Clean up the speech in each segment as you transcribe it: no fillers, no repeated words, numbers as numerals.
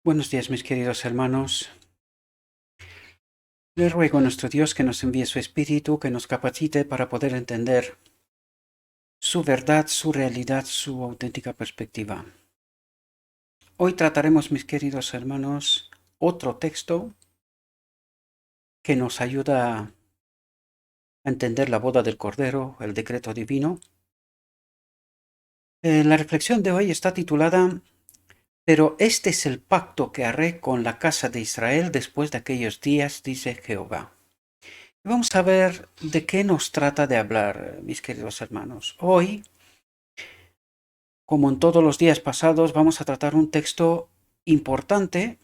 Buenos días, mis queridos hermanos. Le ruego a nuestro Dios que nos envíe su Espíritu, que nos capacite para poder entender su verdad, su realidad, su auténtica perspectiva. Hoy trataremos, mis queridos hermanos, otro texto que nos ayuda a entender la boda del Cordero, el decreto divino. La reflexión de hoy está titulada "Pero este es el pacto que haré con la casa de Israel después de aquellos días, dice Jehová". Vamos a ver de qué nos trata de hablar, mis queridos hermanos. Hoy, como en todos los días pasados, vamos a tratar un texto importante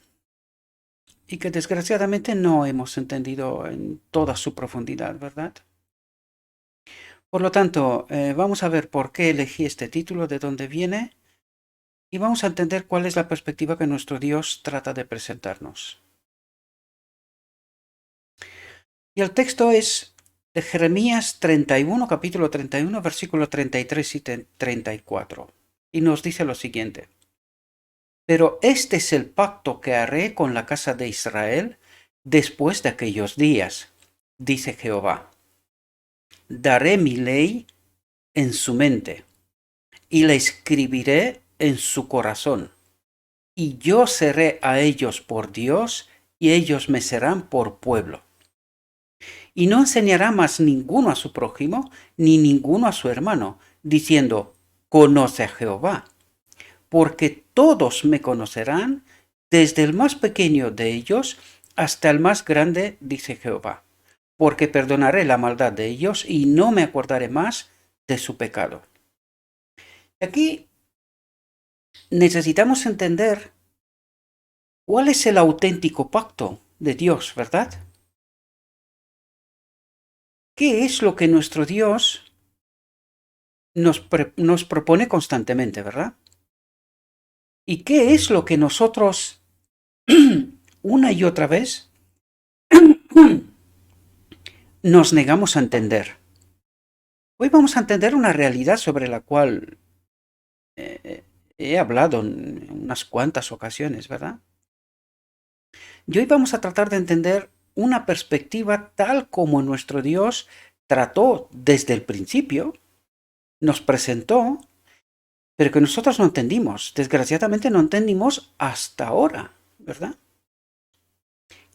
y que desgraciadamente no hemos entendido en toda su profundidad, ¿verdad? Por lo tanto, vamos a ver por qué elegí este título, de dónde viene, y vamos a entender cuál es la perspectiva que nuestro Dios trata de presentarnos. Y el texto es de Jeremías 31, capítulo 31, versículo 33 y 34. Y nos dice lo siguiente: "Pero este es el pacto que haré con la casa de Israel después de aquellos días, dice Jehová. Daré mi ley en su mente y la escribiré en su corazón. Y yo seré a ellos por Dios y ellos me serán por pueblo. Y no enseñará más ninguno a su prójimo ni ninguno a su hermano, diciendo: conoce a Jehová, porque todos me conocerán, desde el más pequeño de ellos hasta el más grande, dice Jehová, porque perdonaré la maldad de ellos y no me acordaré más de su pecado". Aquí necesitamos entender cuál es el auténtico pacto de Dios, ¿verdad? ¿Qué es lo que nuestro Dios nos propone constantemente, ¿verdad? ¿Y qué es lo que nosotros una y otra vez nos negamos a entender? Hoy vamos a entender una realidad sobre la cual he hablado en unas cuantas ocasiones, ¿verdad? Y hoy vamos a tratar de entender una perspectiva tal como nuestro Dios trató desde el principio, nos presentó, pero que nosotros no entendimos. Desgraciadamente no entendimos hasta ahora, ¿verdad?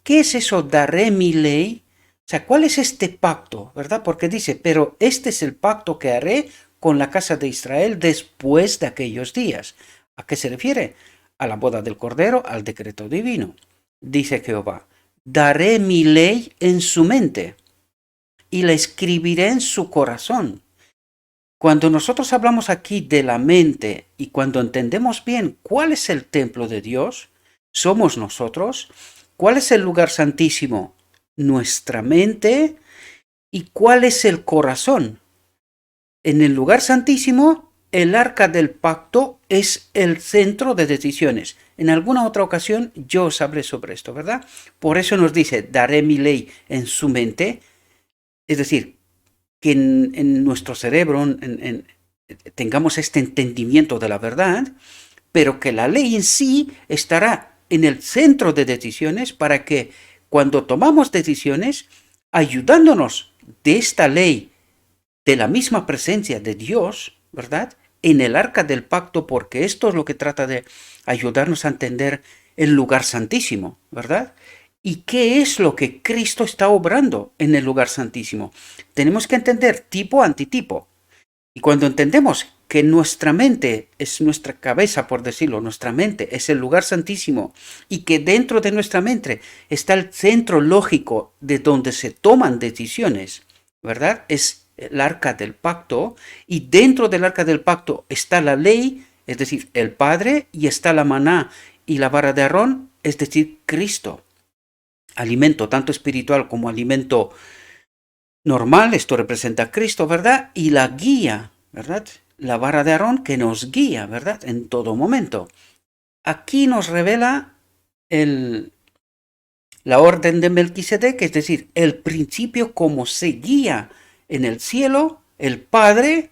¿Qué es eso? Daré mi ley. O sea, ¿cuál es este pacto? ¿Verdad? Porque dice, pero este es el pacto que haré con la casa de Israel después de aquellos días. ¿A qué se refiere? A la boda del Cordero, al decreto divino. Dice Jehová: daré mi ley en su mente y la escribiré en su corazón. Cuando nosotros hablamos aquí de la mente y cuando entendemos bien cuál es el templo de Dios, somos nosotros. ¿Cuál es el lugar santísimo? Nuestra mente. ¿Y cuál es el corazón? En el lugar santísimo, el arca del pacto es el centro de decisiones. En alguna otra ocasión yo os hablé sobre esto, ¿verdad? Por eso nos dice, daré mi ley en su mente. Es decir, que en nuestro cerebro tengamos este entendimiento de la verdad, pero que la ley en sí estará en el centro de decisiones para que cuando tomamos decisiones, ayudándonos de esta ley, de la misma presencia de Dios, ¿verdad? En el arca del pacto, porque esto es lo que trata de ayudarnos a entender el lugar santísimo, ¿verdad? ¿Y qué es lo que Cristo está obrando en el lugar santísimo? Tenemos que entender tipo antitipo. Y cuando entendemos que nuestra mente es nuestra cabeza, por decirlo, nuestra mente es el lugar santísimo y que dentro de nuestra mente está el centro lógico de donde se toman decisiones, ¿verdad? Es el arca del pacto, y dentro del arca del pacto está la ley, es decir, el Padre, y está la maná y la vara de Aarón, es decir, Cristo. Alimento tanto espiritual como alimento normal, esto representa a Cristo, ¿verdad? Y la guía, ¿verdad? La vara de Aarón que nos guía, ¿verdad? En todo momento. Aquí nos revela la orden de Melquisedec, es decir, el principio como se guía en el cielo, el Padre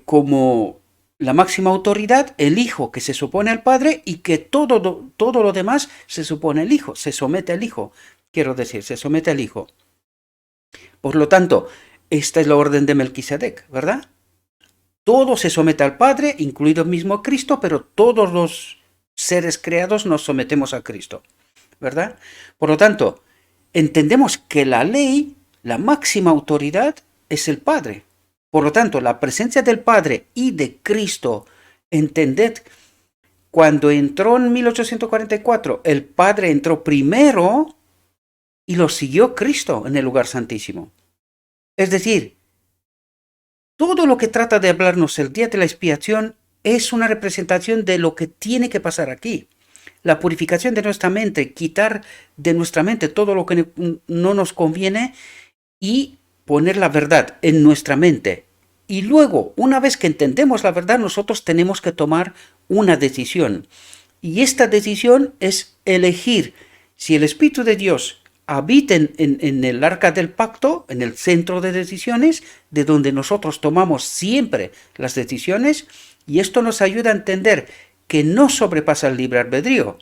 como la máxima autoridad, el Hijo que se supone al Padre y que todo lo demás se supone al Hijo, se somete al Hijo, quiero decir, se somete al Hijo. Por lo tanto, esta es la orden de Melquisedec, ¿verdad? Todo se somete al Padre, incluido mismo Cristo, pero todos los seres creados nos sometemos a Cristo, ¿verdad? Por lo tanto, entendemos que la ley, la máxima autoridad, es el Padre. Por lo tanto, la presencia del Padre y de Cristo, entended, cuando entró en 1844, el Padre entró primero y lo siguió Cristo en el lugar santísimo. Es decir, todo lo que trata de hablarnos el día de la expiación es una representación de lo que tiene que pasar aquí. La purificación de nuestra mente, quitar de nuestra mente todo lo que no nos conviene y poner la verdad en nuestra mente. Y luego, una vez que entendemos la verdad, nosotros tenemos que tomar una decisión. Y esta decisión es elegir si el Espíritu de Dios habita en el arca del pacto, en el centro de decisiones, de donde nosotros tomamos siempre las decisiones, y esto nos ayuda a entender que no sobrepasa el libre albedrío,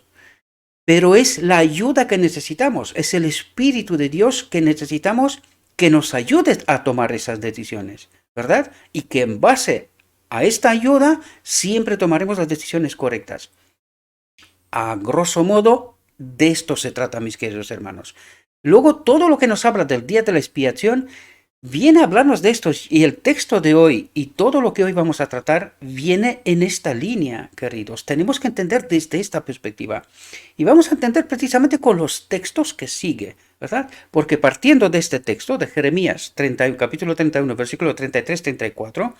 pero es la ayuda que necesitamos, es el Espíritu de Dios que necesitamos que nos ayude a tomar esas decisiones, ¿verdad? Y que en base a esta ayuda siempre tomaremos las decisiones correctas. A grosso modo, de esto se trata, mis queridos hermanos. Luego, todo lo que nos habla del día de la expiación viene a hablarnos de esto, y el texto de hoy y todo lo que hoy vamos a tratar viene en esta línea, queridos. Tenemos que entender desde esta perspectiva. Y vamos a entender precisamente con los textos que sigue, ¿verdad? Porque partiendo de este texto de Jeremías 31, capítulo 31, versículo 33-34,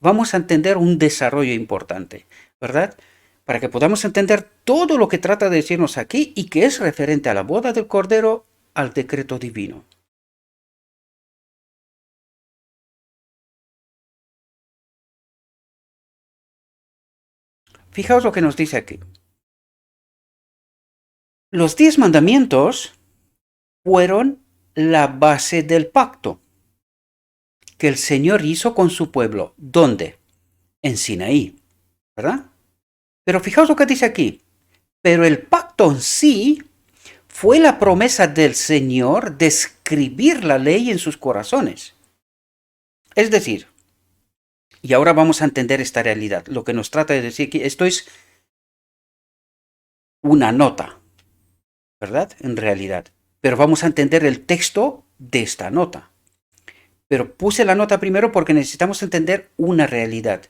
vamos a entender un desarrollo importante, ¿verdad? Para que podamos entender todo lo que trata de decirnos aquí y que es referente a la boda del Cordero, al decreto divino. Fijaos lo que nos dice aquí. Los 10 mandamientos fueron la base del pacto que el Señor hizo con su pueblo. ¿Dónde? En Sinaí, ¿verdad? Pero fijaos lo que dice aquí. Pero el pacto en sí fue la promesa del Señor de escribir la ley en sus corazones. Es decir, y ahora vamos a entender esta realidad. Lo que nos trata de decir aquí, esto es una nota, ¿verdad? En realidad. Pero vamos a entender el texto de esta nota. Pero puse la nota primero porque necesitamos entender una realidad.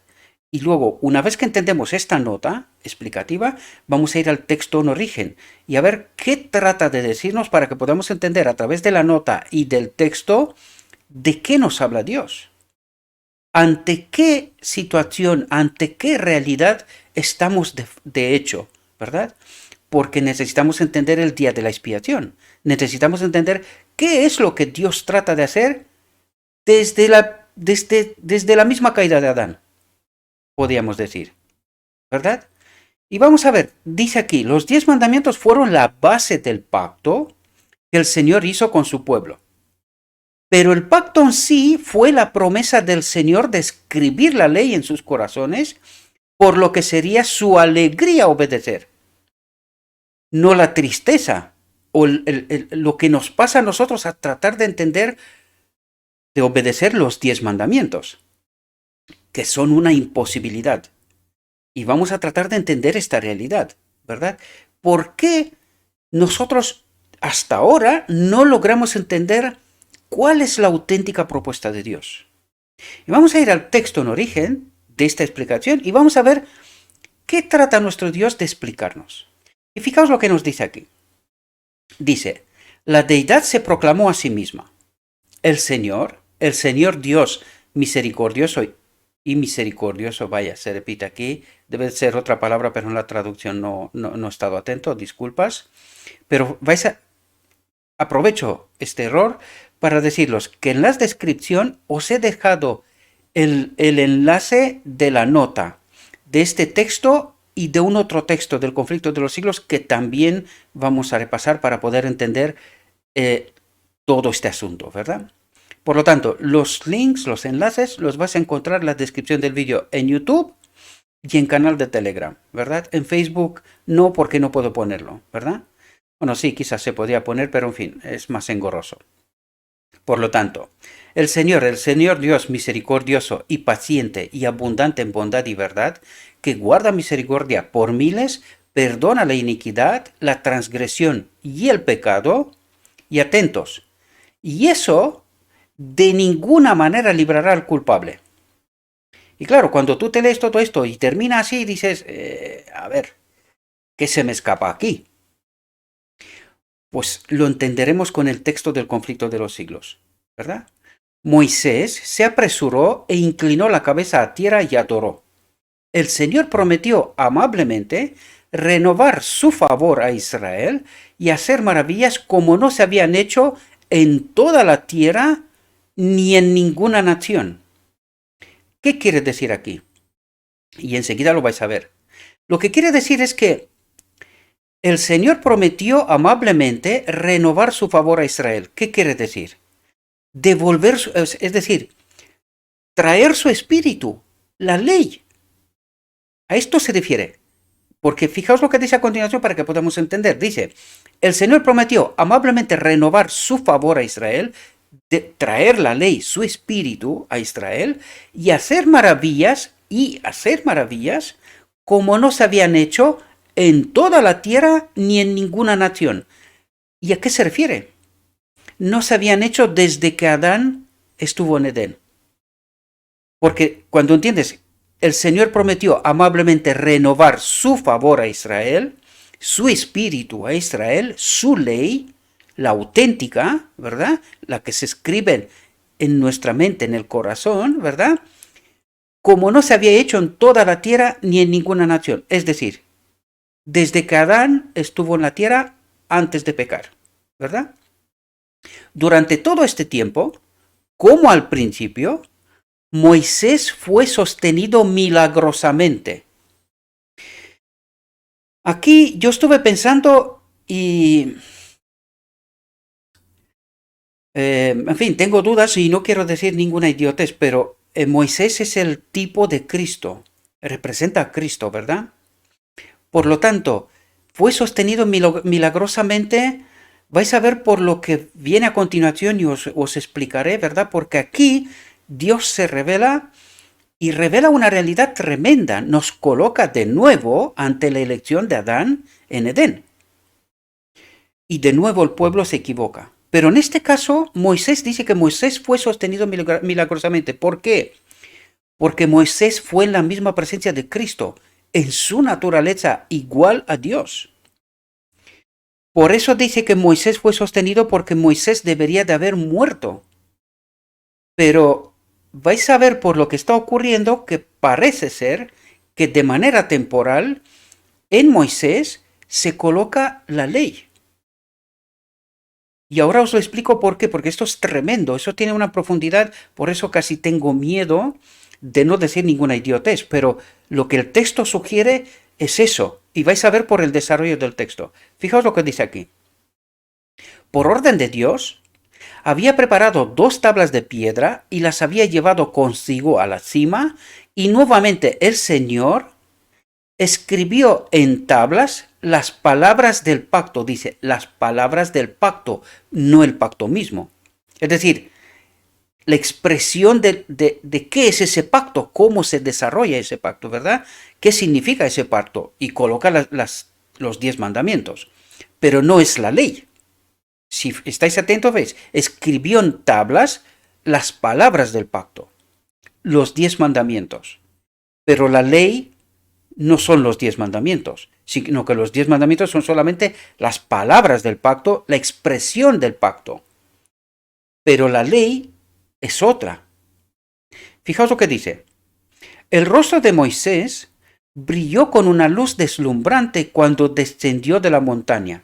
Y luego, una vez que entendemos esta nota explicativa, vamos a ir al texto en origen y a ver qué trata de decirnos para que podamos entender a través de la nota y del texto de qué nos habla Dios. ¿Ante qué situación, ante qué realidad estamos de hecho, ¿verdad? Porque necesitamos entender el día de la expiación. Necesitamos entender qué es lo que Dios trata de hacer desde la misma caída de Adán, podríamos decir, ¿verdad? Y vamos a ver, dice aquí, los 10 mandamientos fueron la base del pacto que el Señor hizo con su pueblo. Pero el pacto en sí fue la promesa del Señor de escribir la ley en sus corazones, por lo que sería su alegría obedecer, no la tristeza o lo que nos pasa a nosotros a tratar de entender, de obedecer los 10 mandamientos, que son una imposibilidad. Y vamos a tratar de entender esta realidad, ¿verdad? ¿Por qué nosotros hasta ahora no logramos entender cuál es la auténtica propuesta de Dios? Y vamos a ir al texto en origen de esta explicación y vamos a ver qué trata nuestro Dios de explicarnos. Y fijaos lo que nos dice aquí. Dice, la deidad se proclamó a sí misma. El Señor Dios misericordioso y misericordioso, vaya, se repite aquí, debe ser otra palabra, pero en la traducción no he estado atento, disculpas. Pero aprovecho este error para deciros que en la descripción os he dejado el enlace de la nota de este texto y de un otro texto del conflicto de los siglos que también vamos a repasar para poder entender todo este asunto, ¿verdad? Por lo tanto, los links, los enlaces, los vas a encontrar en la descripción del vídeo en YouTube y en canal de Telegram, ¿verdad? En Facebook no, porque no puedo ponerlo, ¿verdad? Bueno, sí, quizás se podría poner, pero en fin, es más engorroso. Por lo tanto, el Señor Dios misericordioso y paciente y abundante en bondad y verdad, que guarda misericordia por miles, perdona la iniquidad, la transgresión y el pecado, y atentos, y eso de ninguna manera librará al culpable. Y claro, cuando tú te lees todo esto y termina así, dices, a ver, ¿qué se me escapa aquí? Pues lo entenderemos con el texto del conflicto de los siglos, ¿verdad? Moisés se apresuró e inclinó la cabeza a tierra y adoró. El Señor prometió amablemente renovar su favor a Israel y hacer maravillas como no se habían hecho en toda la tierra ni en ninguna nación. ¿Qué quiere decir aquí? Y enseguida lo vais a ver. Lo que quiere decir es que el Señor prometió amablemente renovar su favor a Israel. ¿Qué quiere decir? Devolver, es decir, traer su espíritu, la ley. A esto se refiere. Porque fijaos lo que dice a continuación para que podamos entender. Dice, el Señor prometió amablemente renovar su favor a Israel, de traer la ley, su espíritu a Israel, y hacer maravillas como no se habían hecho en toda la tierra ni en ninguna nación. ¿Y a qué se refiere? No se habían hecho desde que Adán estuvo en Edén. Porque cuando entiendes, el Señor prometió amablemente renovar su favor a Israel, su espíritu a Israel, su ley, la auténtica, ¿verdad? La que se escribe en nuestra mente, en el corazón, ¿verdad? Como no se había hecho en toda la tierra ni en ninguna nación. Es decir, desde que Adán estuvo en la tierra antes de pecar, ¿verdad? Durante todo este tiempo, como al principio, Moisés fue sostenido milagrosamente. Aquí yo estuve pensando y, en fin, tengo dudas y no quiero decir ninguna idiotez, pero Moisés es el tipo de Cristo, representa a Cristo, ¿verdad? Por lo tanto, fue sostenido milagrosamente. Vais a ver por lo que viene a continuación y os explicaré, ¿verdad? Porque aquí Dios se revela y revela una realidad tremenda. Nos coloca de nuevo ante la elección de Adán en Edén. Y de nuevo el pueblo se equivoca. Pero en este caso, Moisés dice que Moisés fue sostenido milagrosamente. ¿Por qué? Porque Moisés fue en la misma presencia de Cristo, en su naturaleza igual a Dios. Por eso dice que Moisés fue sostenido porque Moisés debería de haber muerto. Pero vais a ver por lo que está ocurriendo que parece ser que de manera temporal en Moisés se coloca la ley. Y ahora os lo explico por qué, porque esto es tremendo, eso tiene una profundidad, por eso casi tengo miedo de no decir ninguna idiotez, pero lo que el texto sugiere es eso, y vais a ver por el desarrollo del texto. Fijaos lo que dice aquí. Por orden de Dios, había preparado 2 tablas de piedra y las había llevado consigo a la cima, y nuevamente el Señor escribió en tablas las palabras del pacto. Dice, las palabras del pacto, no el pacto mismo. Es decir, la expresión de qué es ese pacto, cómo se desarrolla ese pacto, ¿verdad? ¿Qué significa ese pacto? Y coloca los 10 mandamientos. Pero no es la ley. Si estáis atentos, veis, escribió en tablas las palabras del pacto, los 10 mandamientos. Pero la ley no son los 10 mandamientos, sino que los 10 mandamientos son solamente las palabras del pacto, la expresión del pacto. Pero la ley es otra. Fijaos lo que dice. El rostro de Moisés brilló con una luz deslumbrante cuando descendió de la montaña.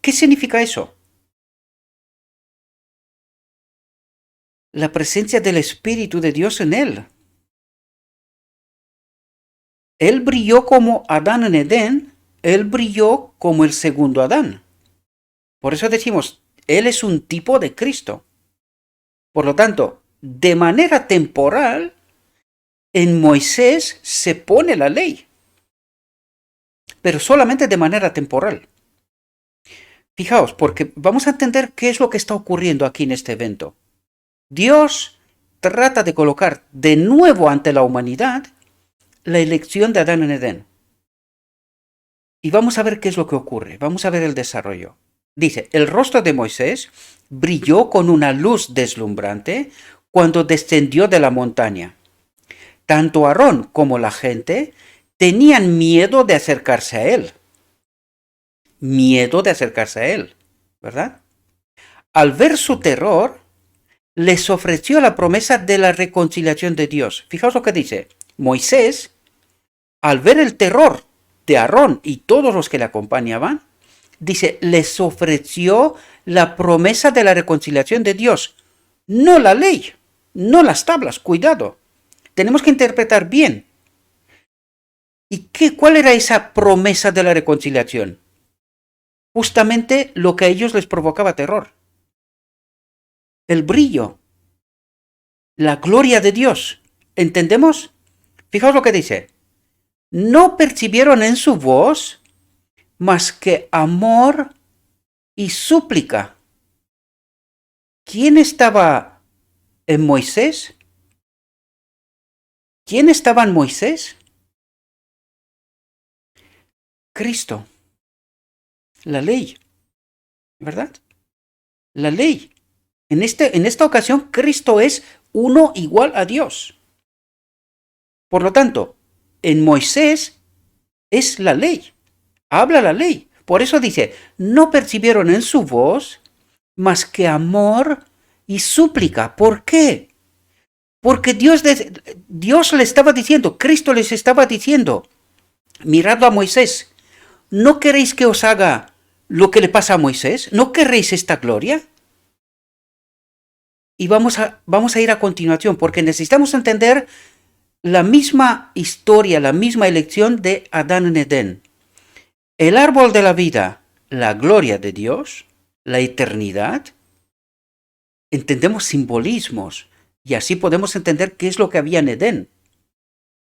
¿Qué significa eso? La presencia del Espíritu de Dios en él. Él brilló como Adán en Edén, él brilló como el segundo Adán. Por eso decimos, él es un tipo de Cristo. Por lo tanto, de manera temporal, en Moisés se pone la ley, pero solamente de manera temporal. Fijaos, porque vamos a entender qué es lo que está ocurriendo aquí en este evento. Dios trata de colocar de nuevo ante la humanidad la elección de Adán en Edén. Y vamos a ver qué es lo que ocurre, vamos a ver el desarrollo. Dice, el rostro de Moisés brilló con una luz deslumbrante cuando descendió de la montaña. Tanto Aarón como la gente tenían miedo de acercarse a él. Miedo de acercarse a él, ¿verdad? Al ver su terror, les ofreció la promesa de la reconciliación de Dios. Fijaos lo que dice. Moisés, al ver el terror de Aarón y todos los que le acompañaban, dice, les ofreció la promesa de la reconciliación de Dios. No la ley, no las tablas, cuidado. Tenemos que interpretar bien. ¿Y cuál era esa promesa de la reconciliación? Justamente lo que a ellos les provocaba terror. El brillo, la gloria de Dios. ¿Entendemos? Fijaos lo que dice. No percibieron en su voz más que amor y súplica. ¿Quién estaba en Moisés? ¿Quién estaba en Moisés? Cristo. La ley. ¿Verdad? La ley. En esta ocasión, Cristo es uno igual a Dios. Por lo tanto, en Moisés es la ley. Habla la ley. Por eso dice, no percibieron en su voz más que amor y súplica. ¿Por qué? Porque Dios le estaba diciendo, Cristo les estaba diciendo, mirad a Moisés, ¿no queréis que os haga lo que le pasa a Moisés? ¿No queréis esta gloria? Y vamos a ir a continuación, porque necesitamos entender la misma historia, la misma elección de Adán en Edén. El árbol de la vida, la gloria de Dios, la eternidad. Entendemos simbolismos y así podemos entender qué es lo que había en Edén.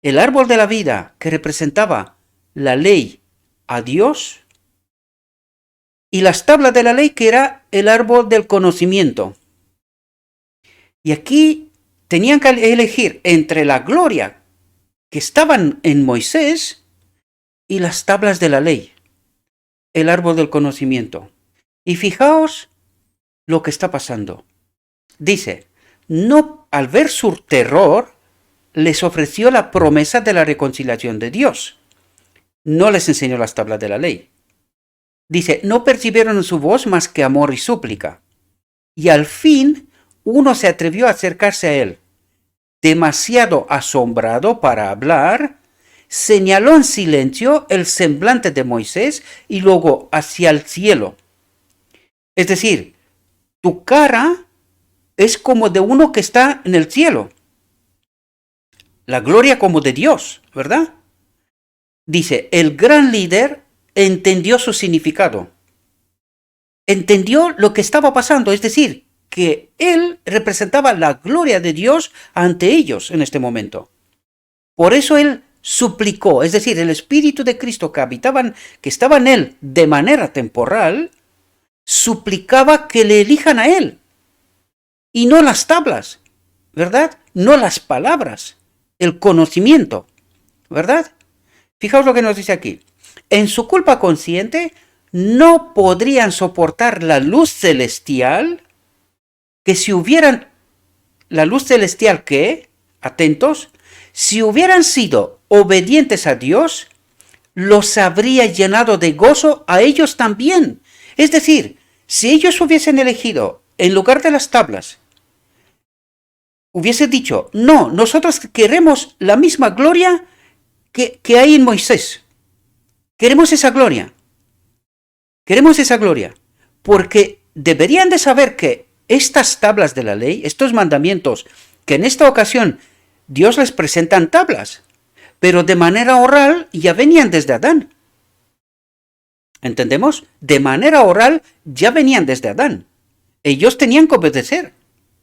El árbol de la vida, que representaba la ley a Dios, y las tablas de la ley, que era el árbol del conocimiento. Y aquí tenían que elegir entre la gloria que estaban en Moisés y las tablas de la ley, el árbol del conocimiento. Y fijaos lo que está pasando. Dice, no, al ver su terror, les ofreció la promesa de la reconciliación de Dios. No les enseñó las tablas de la ley. Dice, no percibieron en su voz más que amor y súplica. Y al fin, uno se atrevió a acercarse a él. Demasiado asombrado para hablar, señaló en silencio el semblante de Moisés y luego hacia el cielo. Es decir, tu cara es como de uno que está en el cielo. La gloria como de Dios, ¿verdad? Dice, el gran líder entendió su significado. Entendió lo que estaba pasando, es decir, que él representaba la gloria de Dios ante ellos en este momento. Por eso él suplicó, es decir, el Espíritu de Cristo que estaba en él de manera temporal, suplicaba que le elijan a él. Y no las tablas, ¿verdad? No las palabras, el conocimiento, ¿verdad? Fijaos lo que nos dice aquí. En su culpa consciente, no podrían soportar la luz celestial, que si hubieran, la luz celestial que, atentos, si hubieran sido obedientes a Dios, los habría llenado de gozo a ellos también. Es decir, si ellos hubiesen elegido, en lugar de las tablas, hubiese dicho, no, nosotros queremos la misma gloria que hay en Moisés. Queremos esa gloria. Queremos esa gloria. Porque deberían de saber que estas tablas de la ley, estos mandamientos, que en esta ocasión Dios les presenta en tablas, pero de manera oral ya venían desde Adán. ¿Entendemos? De manera oral ya venían desde Adán. Ellos tenían que obedecer.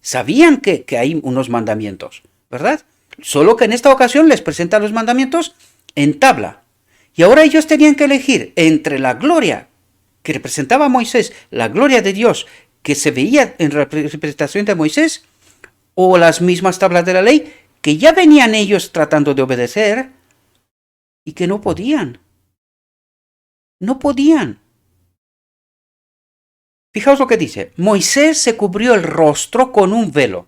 Sabían que hay unos mandamientos, ¿verdad? Solo que en esta ocasión les presenta los mandamientos en tabla. Y ahora ellos tenían que elegir entre la gloria que representaba a Moisés, la gloria de Dios que se veía en representación de Moisés, o las mismas tablas de la ley que ya venían ellos tratando de obedecer y que no podían. No podían. Fijaos lo que dice. Moisés se cubrió el rostro con un velo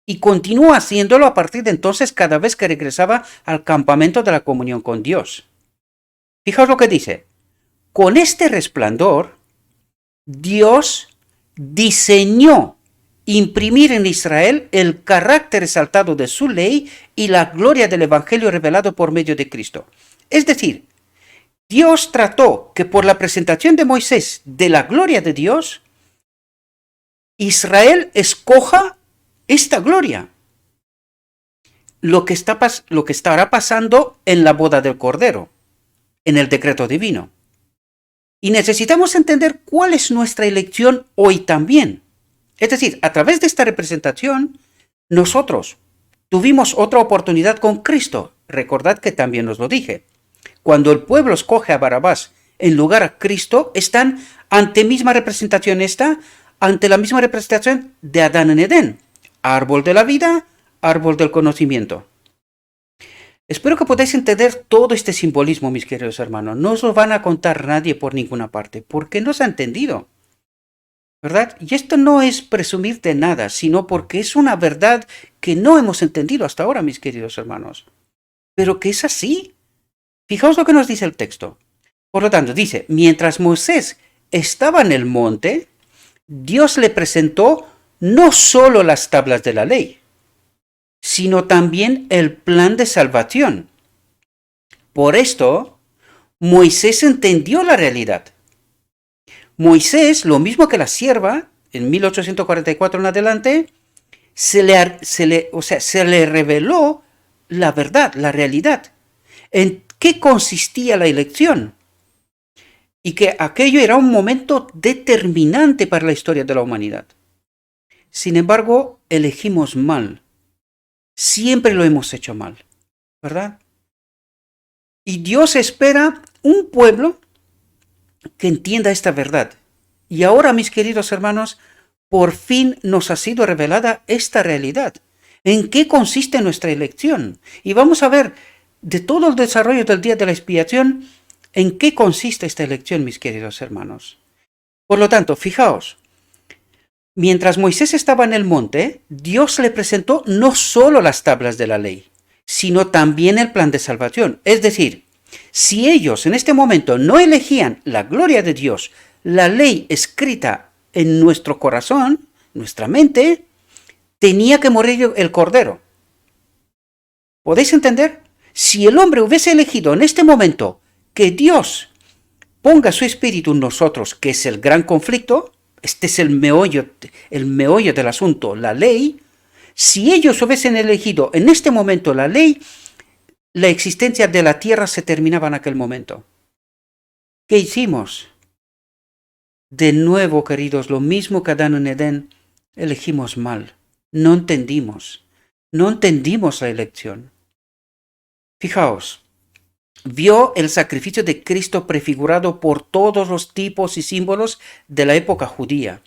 y continuó haciéndolo a partir de entonces cada vez que regresaba al campamento de la comunión con Dios. Fijaos lo que dice. Con este resplandor, Dios diseñó imprimir en Israel el carácter exaltado de su ley y la gloria del Evangelio revelado por medio de Cristo. Es decir, Dios trató que por la presentación de Moisés de la gloria de Dios, Israel escoja esta gloria. Lo que estará pasando en la boda del Cordero, en el decreto divino. Y necesitamos entender cuál es nuestra elección hoy también. Es decir, a través de esta representación, nosotros tuvimos otra oportunidad con Cristo. Recordad que también os lo dije. Cuando el pueblo escoge a Barrabás en lugar a Cristo, están ante misma representación ante la misma representación de Adán en Edén. Árbol de la vida, árbol del conocimiento. Espero que podáis entender todo este simbolismo, mis queridos hermanos. No os lo van a contar nadie por ninguna parte, porque no se ha entendido. ¿Verdad? Y esto no es presumir de nada, sino porque es una verdad que no hemos entendido hasta ahora, mis queridos hermanos. Pero que es así. Fijaos lo que nos dice el texto. Por lo tanto, dice, mientras Moisés estaba en el monte, Dios le presentó no solo las tablas de la ley, sino también el plan de salvación. Por esto, Moisés entendió la realidad. Moisés, lo mismo que la sierva, en 1844 en adelante, se le reveló la verdad, la realidad. ¿En qué consistía la elección? Y que aquello era un momento determinante para la historia de la humanidad. Sin embargo, elegimos mal. Siempre lo hemos hecho mal, ¿verdad? Y Dios espera un pueblo que entienda esta verdad. Y ahora, mis queridos hermanos, por fin nos ha sido revelada esta realidad. ¿En qué consiste nuestra elección? Y vamos a ver de todo el desarrollo del día de la expiación, ¿en qué consiste esta elección, mis queridos hermanos? Por lo tanto, fijaos, mientras Moisés estaba en el monte, Dios le presentó no solo las tablas de la ley, sino también el plan de salvación. Es decir, si ellos en este momento no elegían la gloria de Dios, la ley escrita en nuestro corazón, nuestra mente, tenía que morir el Cordero. ¿Podéis entender? Si el hombre hubiese elegido en este momento que Dios ponga su espíritu en nosotros, que es el gran conflicto, este es el meollo del asunto, la ley, si ellos hubiesen elegido en este momento la ley, la existencia de la tierra se terminaba en aquel momento. ¿Qué hicimos? De nuevo, queridos, lo mismo que Adán en Edén, elegimos mal. No entendimos la elección. Fijaos, vio el sacrificio de Cristo prefigurado por todos los tipos y símbolos de la época judía.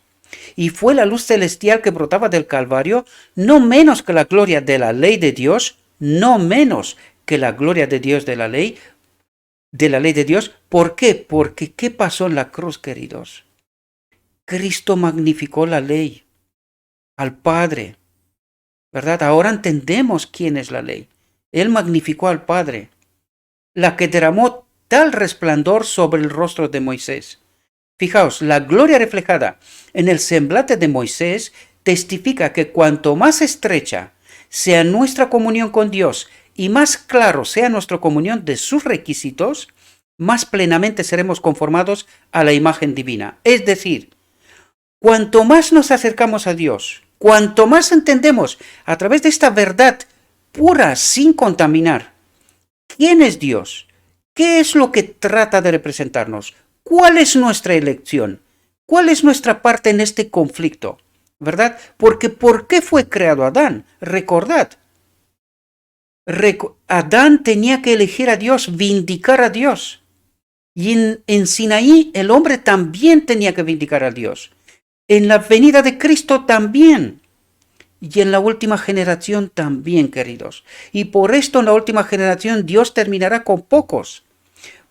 Y fue la luz celestial que brotaba del Calvario, no menos que la gloria de la ley de Dios, no menos que la gloria de Dios de la ley de Dios. ¿Por qué? Porque ¿qué pasó en la cruz, queridos? Cristo magnificó la ley al Padre, ¿verdad? Ahora entendemos quién es la ley. Él magnificó al Padre, la que derramó tal resplandor sobre el rostro de Moisés. Fijaos, la gloria reflejada en el semblante de Moisés testifica que cuanto más estrecha sea nuestra comunión con Dios y más claro sea nuestra comunión de sus requisitos, más plenamente seremos conformados a la imagen divina. Es decir, cuanto más nos acercamos a Dios, cuanto más entendemos a través de esta verdad pura, sin contaminar, ¿quién es Dios? ¿Qué es lo que trata de representarnos? ¿Cuál es nuestra elección? ¿Cuál es nuestra parte en este conflicto? ¿Verdad? Porque ¿por qué fue creado Adán? Recordad, Adán tenía que elegir a Dios, vindicar a Dios. Y en Sinaí el hombre también tenía que vindicar a Dios. En la venida de Cristo también. Y en la última generación también, queridos. Y por esto en la última generación Dios terminará con pocos.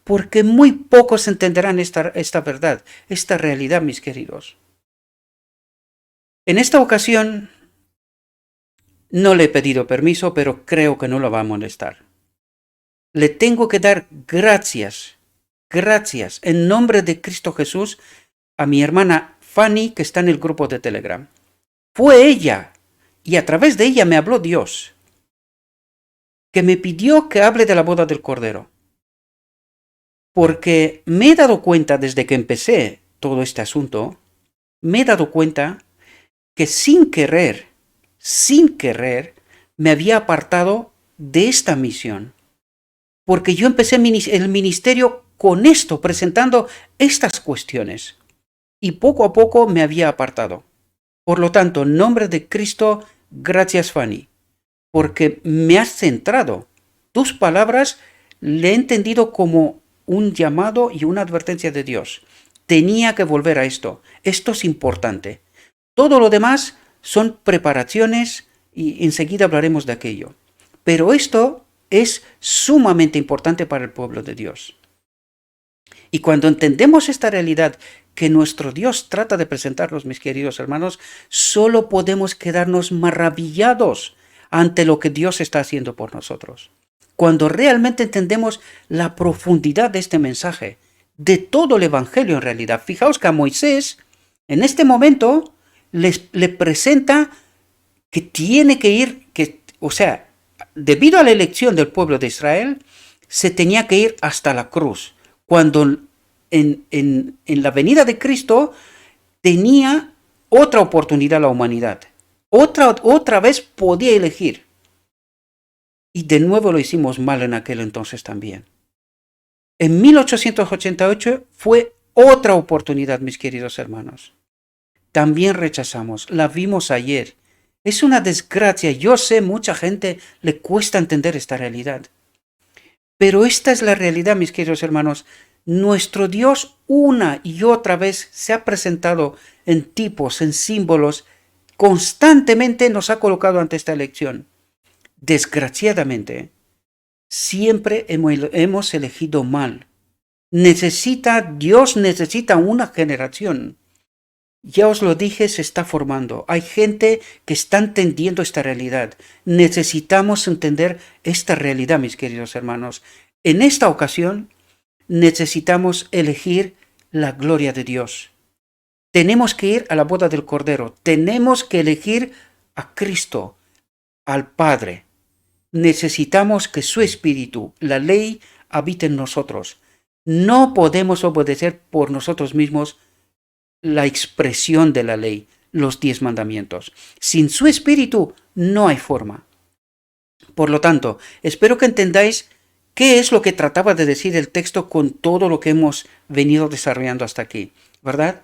Porque muy pocos entenderán esta verdad, esta realidad, mis queridos. En esta ocasión no le he pedido permiso, pero creo que no lo va a molestar. Le tengo que dar gracias en nombre de Cristo Jesús a mi hermana Fanny, que está en el grupo de Telegram. Fue ella, y a través de ella me habló Dios, que me pidió que hable de la boda del Cordero. Porque me he dado cuenta desde que empecé todo este asunto, me he dado cuenta que sin querer, me había apartado de esta misión. Porque yo empecé el ministerio con esto, presentando estas cuestiones. Y poco a poco me había apartado. Por lo tanto, en nombre de Cristo, gracias Fanny, porque me has centrado. Tus palabras le he entendido como un llamado y una advertencia de Dios. Tenía que volver a esto. Esto es importante. Todo lo demás son preparaciones y enseguida hablaremos de aquello. Pero esto es sumamente importante para el pueblo de Dios. Y cuando entendemos esta realidad que nuestro Dios trata de presentarnos, mis queridos hermanos, solo podemos quedarnos maravillados ante lo que Dios está haciendo por nosotros. Cuando realmente entendemos la profundidad de este mensaje, de todo el Evangelio en realidad. Fijaos que a Moisés, en este momento, le presenta que tiene que ir, debido a la elección del pueblo de Israel, se tenía que ir hasta la cruz. Cuando en la venida de Cristo tenía otra oportunidad la humanidad. Otra vez podía elegir. Y de nuevo lo hicimos mal en aquel entonces también. En 1888 fue otra oportunidad, mis queridos hermanos. También rechazamos, la vimos ayer. Es una desgracia, yo sé, mucha gente le cuesta entender esta realidad. Pero esta es la realidad, mis queridos hermanos. Nuestro Dios una y otra vez se ha presentado en tipos, en símbolos, constantemente nos ha colocado ante esta elección. Desgraciadamente, siempre hemos elegido mal. Dios necesita una generación. Ya os lo dije, se está formando. Hay gente que está entendiendo esta realidad. Necesitamos entender esta realidad, mis queridos hermanos. En esta ocasión, necesitamos elegir la gloria de Dios. Tenemos que ir a la boda del Cordero. Tenemos que elegir a Cristo, al Padre. Necesitamos que su Espíritu, la ley, habite en nosotros. No podemos obedecer por nosotros mismos la expresión de la ley, los 10 mandamientos. Sin su Espíritu no hay forma. Por lo tanto, espero que entendáis qué es lo que trataba de decir el texto con todo lo que hemos venido desarrollando hasta aquí, ¿verdad?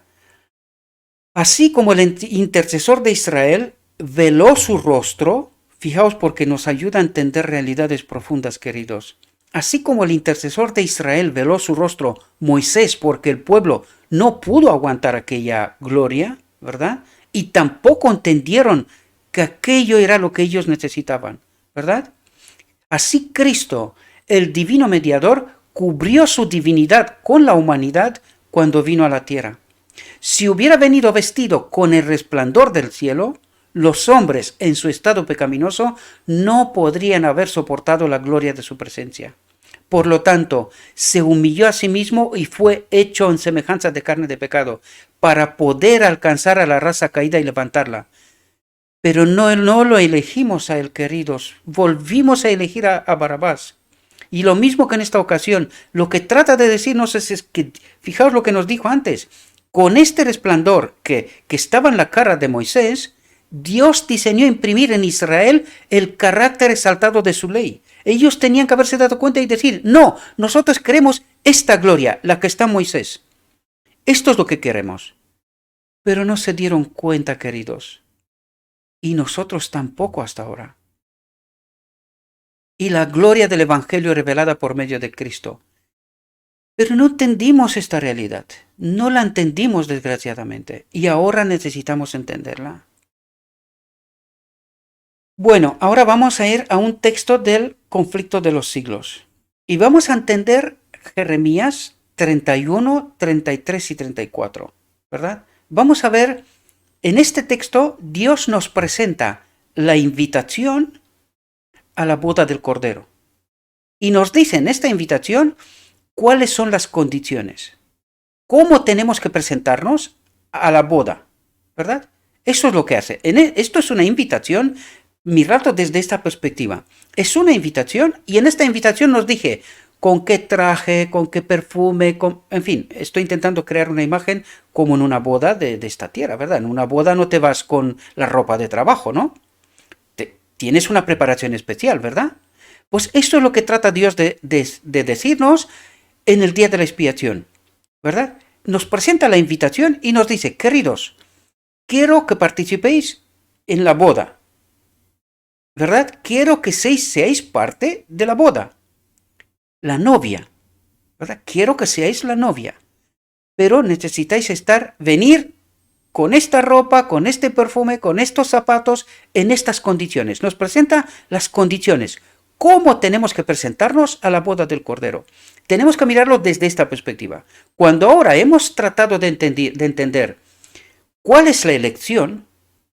Así como el intercesor de Israel veló su rostro, fijaos porque nos ayuda a entender realidades profundas, queridos. Así como el intercesor de Israel veló su rostro, Moisés, porque el pueblo no pudo aguantar aquella gloria, ¿verdad? Y tampoco entendieron que aquello era lo que ellos necesitaban, ¿verdad? Así Cristo, el divino mediador, cubrió su divinidad con la humanidad cuando vino a la tierra. Si hubiera venido vestido con el resplandor del cielo, los hombres en su estado pecaminoso no podrían haber soportado la gloria de su presencia. Por lo tanto, se humilló a sí mismo y fue hecho en semejanza de carne de pecado, para poder alcanzar a la raza caída y levantarla. Pero no lo elegimos a él, queridos. Volvimos a elegir a Barrabás. Y lo mismo que en esta ocasión, lo que trata de decirnos es que, fijaos lo que nos dijo antes, con este resplandor que estaba en la cara de Moisés, Dios diseñó imprimir en Israel el carácter exaltado de su ley. Ellos tenían que haberse dado cuenta y decir, no, nosotros queremos esta gloria, la que está en Moisés. Esto es lo que queremos. Pero no se dieron cuenta, queridos. Y nosotros tampoco hasta ahora. y la gloria del Evangelio revelada por medio de Cristo. Pero no entendimos esta realidad, no la entendimos desgraciadamente, y ahora necesitamos entenderla. Bueno, ahora vamos a ir a un texto del conflicto de los siglos, y vamos a entender Jeremías 31, 33 y 34, ¿verdad? Vamos a ver, en este texto Dios nos presenta la invitación a la boda del Cordero, y nos dice en esta invitación cuáles son las condiciones, cómo tenemos que presentarnos a la boda, ¿verdad? Eso es lo que hace. Esto es una invitación, miradlo desde esta perspectiva. Es una invitación y en esta invitación nos dije con qué traje, con qué perfume, en fin, estoy intentando crear una imagen como en una boda de esta tierra, ¿verdad? En una boda no te vas con la ropa de trabajo, ¿no? Tienes una preparación especial, ¿verdad? Pues esto es lo que trata Dios de decirnos en el día de la expiación, ¿verdad? Nos presenta la invitación y nos dice, queridos, quiero que participéis en la boda, ¿verdad? Quiero que seáis parte de la boda, la novia, ¿verdad? Quiero que seáis la novia, pero necesitáis venir con esta ropa, con este perfume, con estos zapatos, en estas condiciones. Nos presenta las condiciones. ¿Cómo tenemos que presentarnos a la boda del Cordero? Tenemos que mirarlo desde esta perspectiva. Cuando ahora hemos tratado de entender cuál es la elección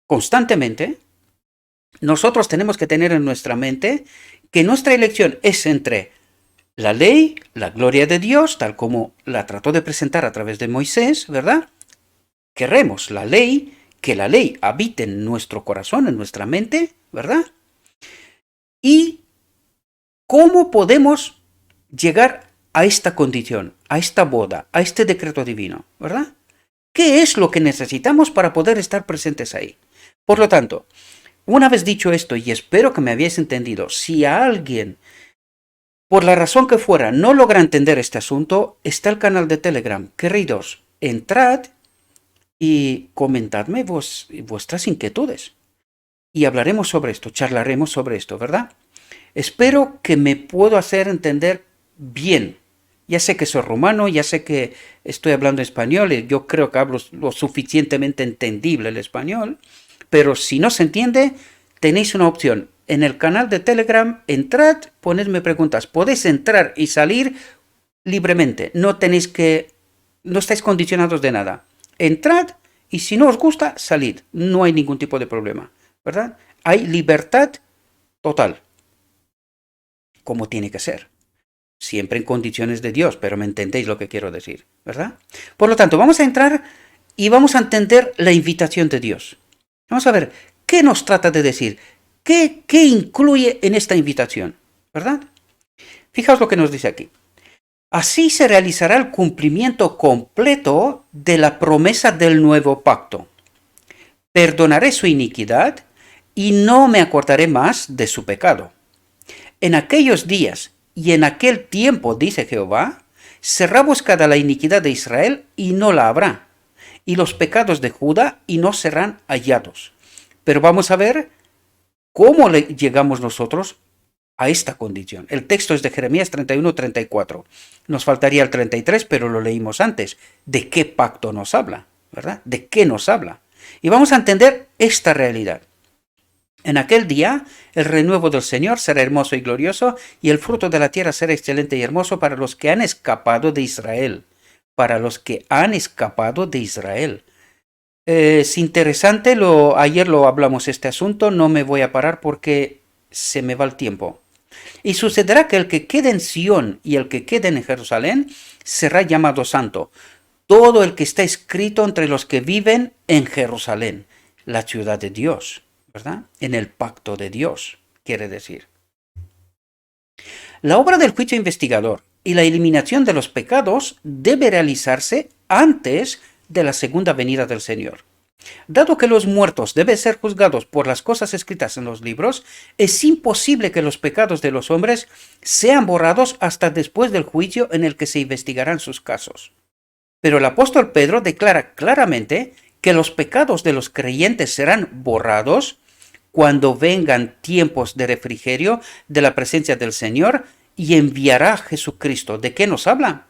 constantemente, nosotros tenemos que tener en nuestra mente que nuestra elección es entre la ley, la gloria de Dios, tal como la trató de presentar a través de Moisés, ¿verdad? Queremos la ley, que la ley habite en nuestro corazón, en nuestra mente, ¿verdad? Y ¿cómo podemos llegar a esta condición, a esta boda, a este decreto divino, ¿verdad? ¿Qué es lo que necesitamos para poder estar presentes ahí? Por lo tanto, una vez dicho esto, y espero que me habéis entendido, si a alguien, por la razón que fuera, no logra entender este asunto, está el canal de Telegram. Queridos, entrad y comentadme vuestras inquietudes. Y hablaremos sobre esto, charlaremos sobre esto, ¿verdad? Espero que me puedo hacer entender bien. Ya sé que soy rumano, ya sé que estoy hablando español, y yo creo que hablo lo suficientemente entendible el español, pero si no se entiende, tenéis una opción. En el canal de Telegram, entrad, ponedme preguntas. Podéis entrar y salir libremente. No estáis condicionados de nada. Entrad y si no os gusta, salid. No hay ningún tipo de problema, ¿verdad? Hay libertad total, como tiene que ser. Siempre en condiciones de Dios, pero me entendéis lo que quiero decir, ¿verdad? Por lo tanto, vamos a entrar y vamos a entender la invitación de Dios. Vamos a ver, ¿qué nos trata de decir? ¿Qué incluye en esta invitación? ¿Verdad? Fijaos lo que nos dice aquí. Así se realizará el cumplimiento completo de la promesa del nuevo pacto. Perdonaré su iniquidad y no me acordaré más de su pecado. En aquellos días y en aquel tiempo, dice Jehová, será buscada la iniquidad de Israel y no la habrá, y los pecados de Judá y no serán hallados. Pero vamos a ver cómo llegamos nosotros a esta condición. El texto es de Jeremías 31-34. Nos faltaría el 33, pero lo leímos antes. ¿De qué pacto nos habla? ¿Verdad? ¿De qué nos habla? Y vamos a entender esta realidad. En aquel día, el renuevo del Señor será hermoso y glorioso, y el fruto de la tierra será excelente y hermoso para los que han escapado de Israel. Para los que han escapado de Israel. Es interesante, ayer lo hablamos este asunto, no me voy a parar porque se me va el tiempo. Y sucederá que el que quede en Sión y el que quede en Jerusalén será llamado santo. Todo el que está escrito entre los que viven en Jerusalén, la ciudad de Dios, ¿verdad? En el pacto de Dios, quiere decir. La obra del juicio investigador y la eliminación de los pecados debe realizarse antes de la segunda venida del Señor. Dado que los muertos deben ser juzgados por las cosas escritas en los libros, es imposible que los pecados de los hombres sean borrados hasta después del juicio en el que se investigarán sus casos. Pero el apóstol Pedro declara claramente que los pecados de los creyentes serán borrados cuando vengan tiempos de refrigerio de la presencia del Señor, y enviará a Jesucristo. ¿De qué nos habla?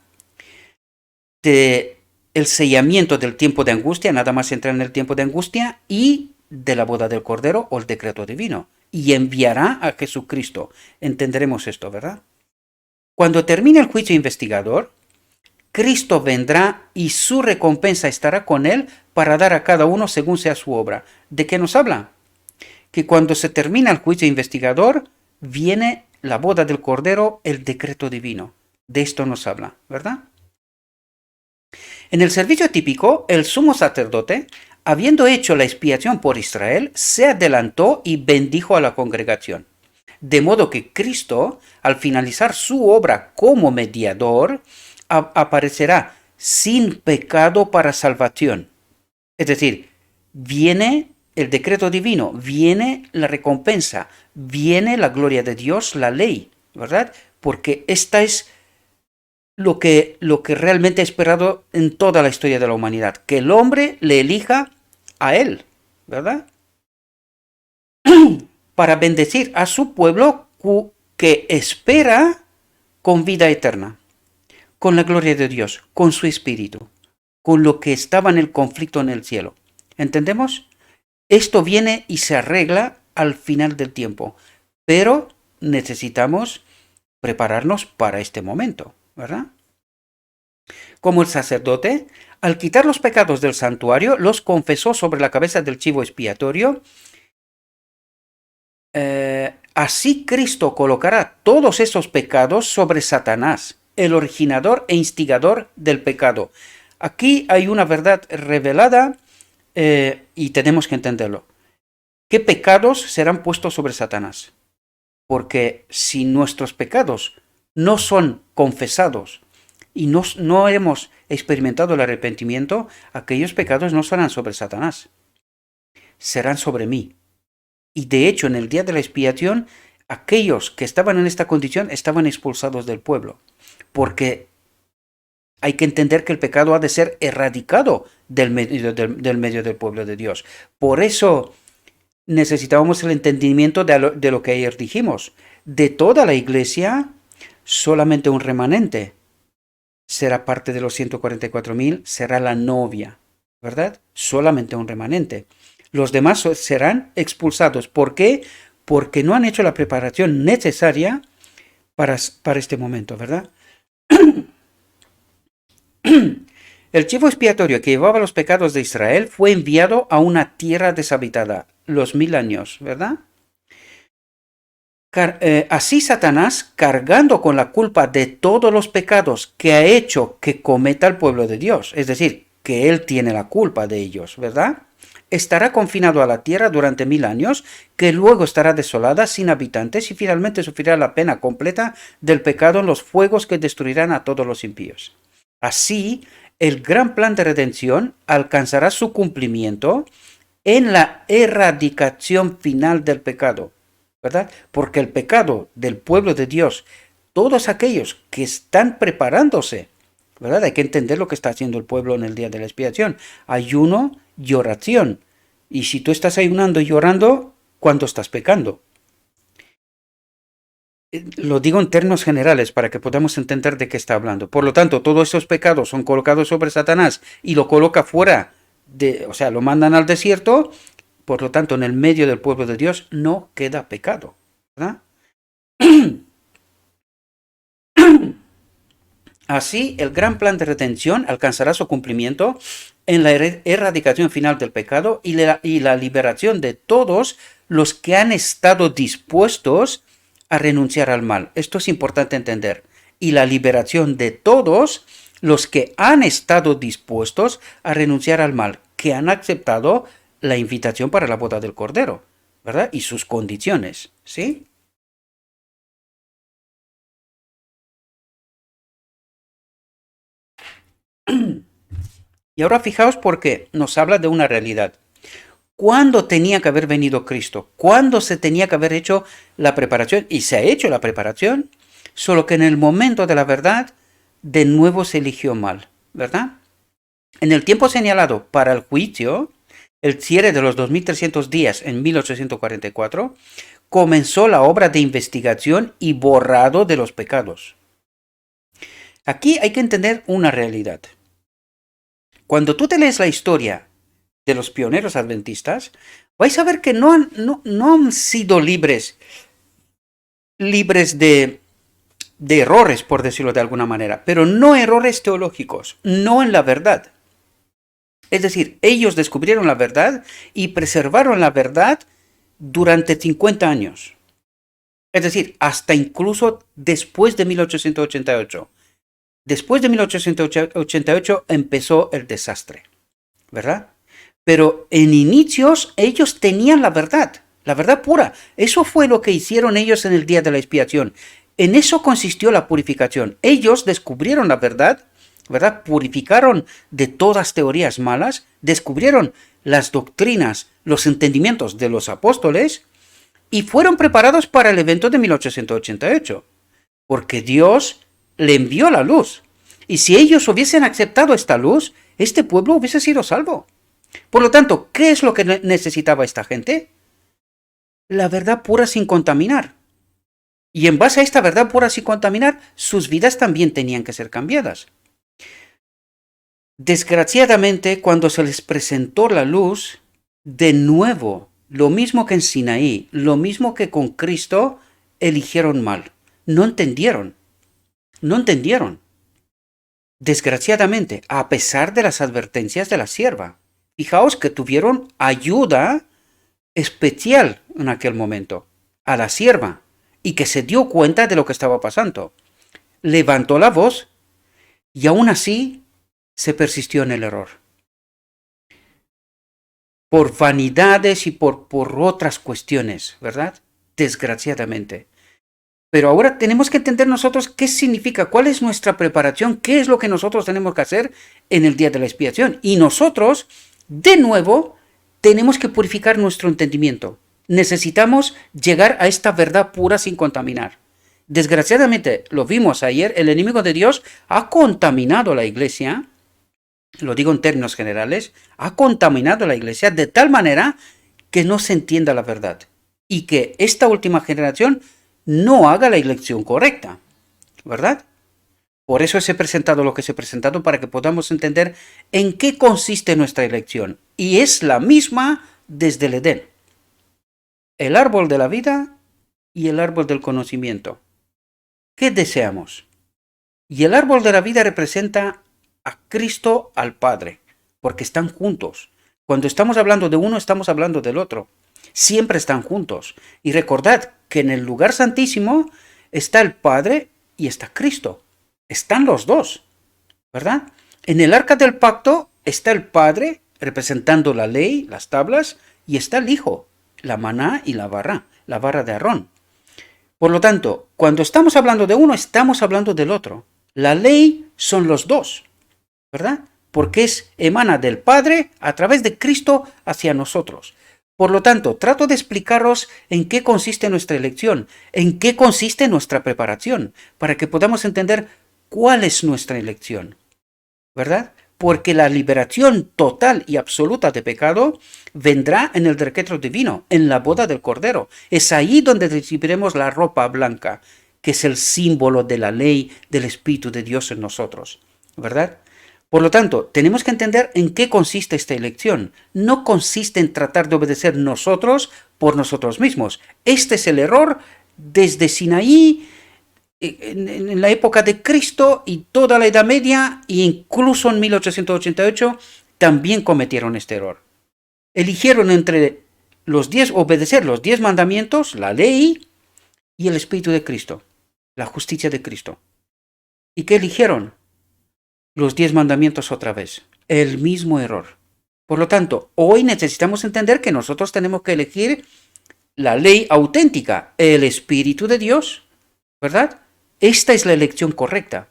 De el sellamiento del tiempo de angustia, nada más entra en el tiempo de angustia, y de la boda del Cordero o el decreto divino. Y enviará a Jesucristo. Entenderemos esto, ¿verdad? Cuando termine el juicio investigador, Cristo vendrá y su recompensa estará con él para dar a cada uno según sea su obra. ¿De qué nos habla? Que cuando se termina el juicio investigador, viene la boda del Cordero, el decreto divino. De esto nos habla, ¿verdad? En el servicio típico, el sumo sacerdote, habiendo hecho la expiación por Israel, se adelantó y bendijo a la congregación. De modo que Cristo, al finalizar su obra como mediador, aparecerá sin pecado para salvación. Es decir, viene el decreto divino, viene la recompensa, viene la gloria de Dios, la ley, ¿verdad? Porque esta es lo que realmente he esperado en toda la historia de la humanidad, que el hombre le elija a él, ¿verdad? Para bendecir a su pueblo que espera con vida eterna, con la gloria de Dios, con su espíritu, con lo que estaba en el conflicto en el cielo. ¿Entendemos? Esto viene y se arregla al final del tiempo, pero necesitamos prepararnos para este momento, ¿verdad? Como el sacerdote, al quitar los pecados del santuario, los confesó sobre la cabeza del chivo expiatorio. Así Cristo colocará todos esos pecados sobre Satanás, el originador e instigador del pecado. Aquí hay una verdad revelada y tenemos que entenderlo. ¿Qué pecados serán puestos sobre Satanás? Porque si nuestros pecados no son confesados y no hemos experimentado el arrepentimiento, aquellos pecados no serán sobre Satanás, serán sobre mí. Y de hecho, en el día de la expiación, aquellos que estaban en esta condición estaban expulsados del pueblo, porque hay que entender que el pecado ha de ser erradicado del medio del pueblo de Dios. Por eso necesitábamos el entendimiento de lo que ayer dijimos. De toda la iglesia, solamente un remanente será parte de los 144.000, será la novia, ¿verdad? Solamente un remanente. Los demás serán expulsados. ¿Por qué? Porque no han hecho la preparación necesaria para este momento, ¿verdad? El chivo expiatorio que llevaba los pecados de Israel fue enviado a una tierra deshabitada, los 1000 años, ¿verdad? Así Satanás, cargando con la culpa de todos los pecados que ha hecho que cometa el pueblo de Dios, es decir, que él tiene la culpa de ellos, ¿verdad? Estará confinado a la tierra durante 1000 años, que luego estará desolada, sin habitantes, y finalmente sufrirá la pena completa del pecado en los fuegos que destruirán a todos los impíos. Así, el gran plan de redención alcanzará su cumplimiento en la erradicación final del pecado, ¿verdad? Porque el pecado del pueblo de Dios, todos aquellos que están preparándose, ¿verdad? Hay que entender lo que está haciendo el pueblo en el día de la expiación. Ayuno y oración. Y si tú estás ayunando y llorando, ¿cuándo estás pecando? Lo digo en términos generales para que podamos entender de qué está hablando. Por lo tanto, todos esos pecados son colocados sobre Satanás y lo coloca fuera o sea, lo mandan al desierto. Por lo tanto, en el medio del pueblo de Dios no queda pecado, ¿verdad? Así, el gran plan de redención alcanzará su cumplimiento en la erradicación final del pecado y la liberación de todos los que han estado dispuestos a renunciar al mal. Esto es importante entender. Y la liberación de todos los que han estado dispuestos a renunciar al mal, que han aceptado la invitación para la boda del Cordero, ¿verdad? Y sus condiciones, ¿sí? Y ahora fijaos porque nos habla de una realidad. ¿Cuándo tenía que haber venido Cristo? ¿Cuándo se tenía que haber hecho la preparación? Y se ha hecho la preparación, solo que en el momento de la verdad, de nuevo se eligió mal, ¿verdad? En el tiempo señalado para el juicio, el cierre de los 2300 días en 1844, comenzó la obra de investigación y borrado de los pecados. Aquí hay que entender una realidad. Cuando tú te lees la historia de los pioneros adventistas, vais a ver que no han sido libres de errores, por decirlo de alguna manera, pero no errores teológicos, no en la verdad. Es decir, ellos descubrieron la verdad y preservaron la verdad durante 50 años. Es decir, hasta incluso después de 1888. Después de 1888 empezó el desastre, ¿verdad? Pero en inicios ellos tenían la verdad pura. Eso fue lo que hicieron ellos en el día de la expiación. En eso consistió la purificación. Ellos descubrieron la verdad, ¿verdad? Purificaron de todas teorías malas, descubrieron las doctrinas, los entendimientos de los apóstoles y fueron preparados para el evento de 1888. Porque Dios le envió la luz. Y si ellos hubiesen aceptado esta luz, este pueblo hubiese sido salvo. Por lo tanto, ¿qué es lo que necesitaba esta gente? La verdad pura sin contaminar. Y en base a esta verdad pura sin contaminar, sus vidas también tenían que ser cambiadas. Desgraciadamente, cuando se les presentó la luz, de nuevo, lo mismo que en Sinaí, lo mismo que con Cristo, eligieron mal. No entendieron. Desgraciadamente, a pesar de las advertencias de la sierva. Fijaos que tuvieron ayuda especial en aquel momento, a la sierva, y que se dio cuenta de lo que estaba pasando. Levantó la voz y aún así se persistió en el error. Por vanidades y por otras cuestiones, ¿verdad? Desgraciadamente. Pero ahora tenemos que entender nosotros qué significa, cuál es nuestra preparación, qué es lo que nosotros tenemos que hacer en el día de la expiación. Y nosotros, de nuevo, tenemos que purificar nuestro entendimiento. Necesitamos llegar a esta verdad pura sin contaminar. Desgraciadamente, lo vimos ayer, el enemigo de Dios ha contaminado la iglesia, lo digo en términos generales, ha contaminado la iglesia de tal manera que no se entienda la verdad. Y que esta última generación no haga la elección correcta, ¿verdad? Por eso se ha presentado lo que se ha presentado para que podamos entender en qué consiste nuestra elección. Y es la misma desde el Edén. El árbol de la vida y el árbol del conocimiento. ¿Qué deseamos? Y el árbol de la vida representa a Cristo al Padre, porque están juntos. Cuando estamos hablando de uno, estamos hablando del otro. Siempre están juntos. Y recordad que en el lugar santísimo está el Padre y está Cristo. Están los dos, ¿verdad? En el arca del pacto está el Padre representando la ley, las tablas, y está el Hijo, la maná y la barra de Aarón. Por lo tanto, cuando estamos hablando de uno, estamos hablando del otro. La ley son los dos, ¿verdad? Porque emana del Padre a través de Cristo hacia nosotros. Por lo tanto, trato de explicaros en qué consiste nuestra elección, en qué consiste nuestra preparación, para que podamos entender cuál es nuestra elección, ¿verdad? Porque la liberación total y absoluta de pecado vendrá en el decreto divino, en la boda del Cordero. Es ahí donde recibiremos la ropa blanca, que es el símbolo de la ley del Espíritu de Dios en nosotros, ¿verdad? Por lo tanto, tenemos que entender en qué consiste esta elección. No consiste en tratar de obedecer nosotros por nosotros mismos. Este es el error desde Sinaí, en la época de Cristo y toda la Edad Media, e incluso en 1888, también cometieron este error. Eligieron entre obedecer los 10 mandamientos, la ley y el Espíritu de Cristo, la justicia de Cristo. ¿Y qué eligieron? Los 10 mandamientos otra vez. El mismo error. Por lo tanto, hoy necesitamos entender que nosotros tenemos que elegir la ley auténtica, el Espíritu de Dios, ¿verdad? Esta es la elección correcta.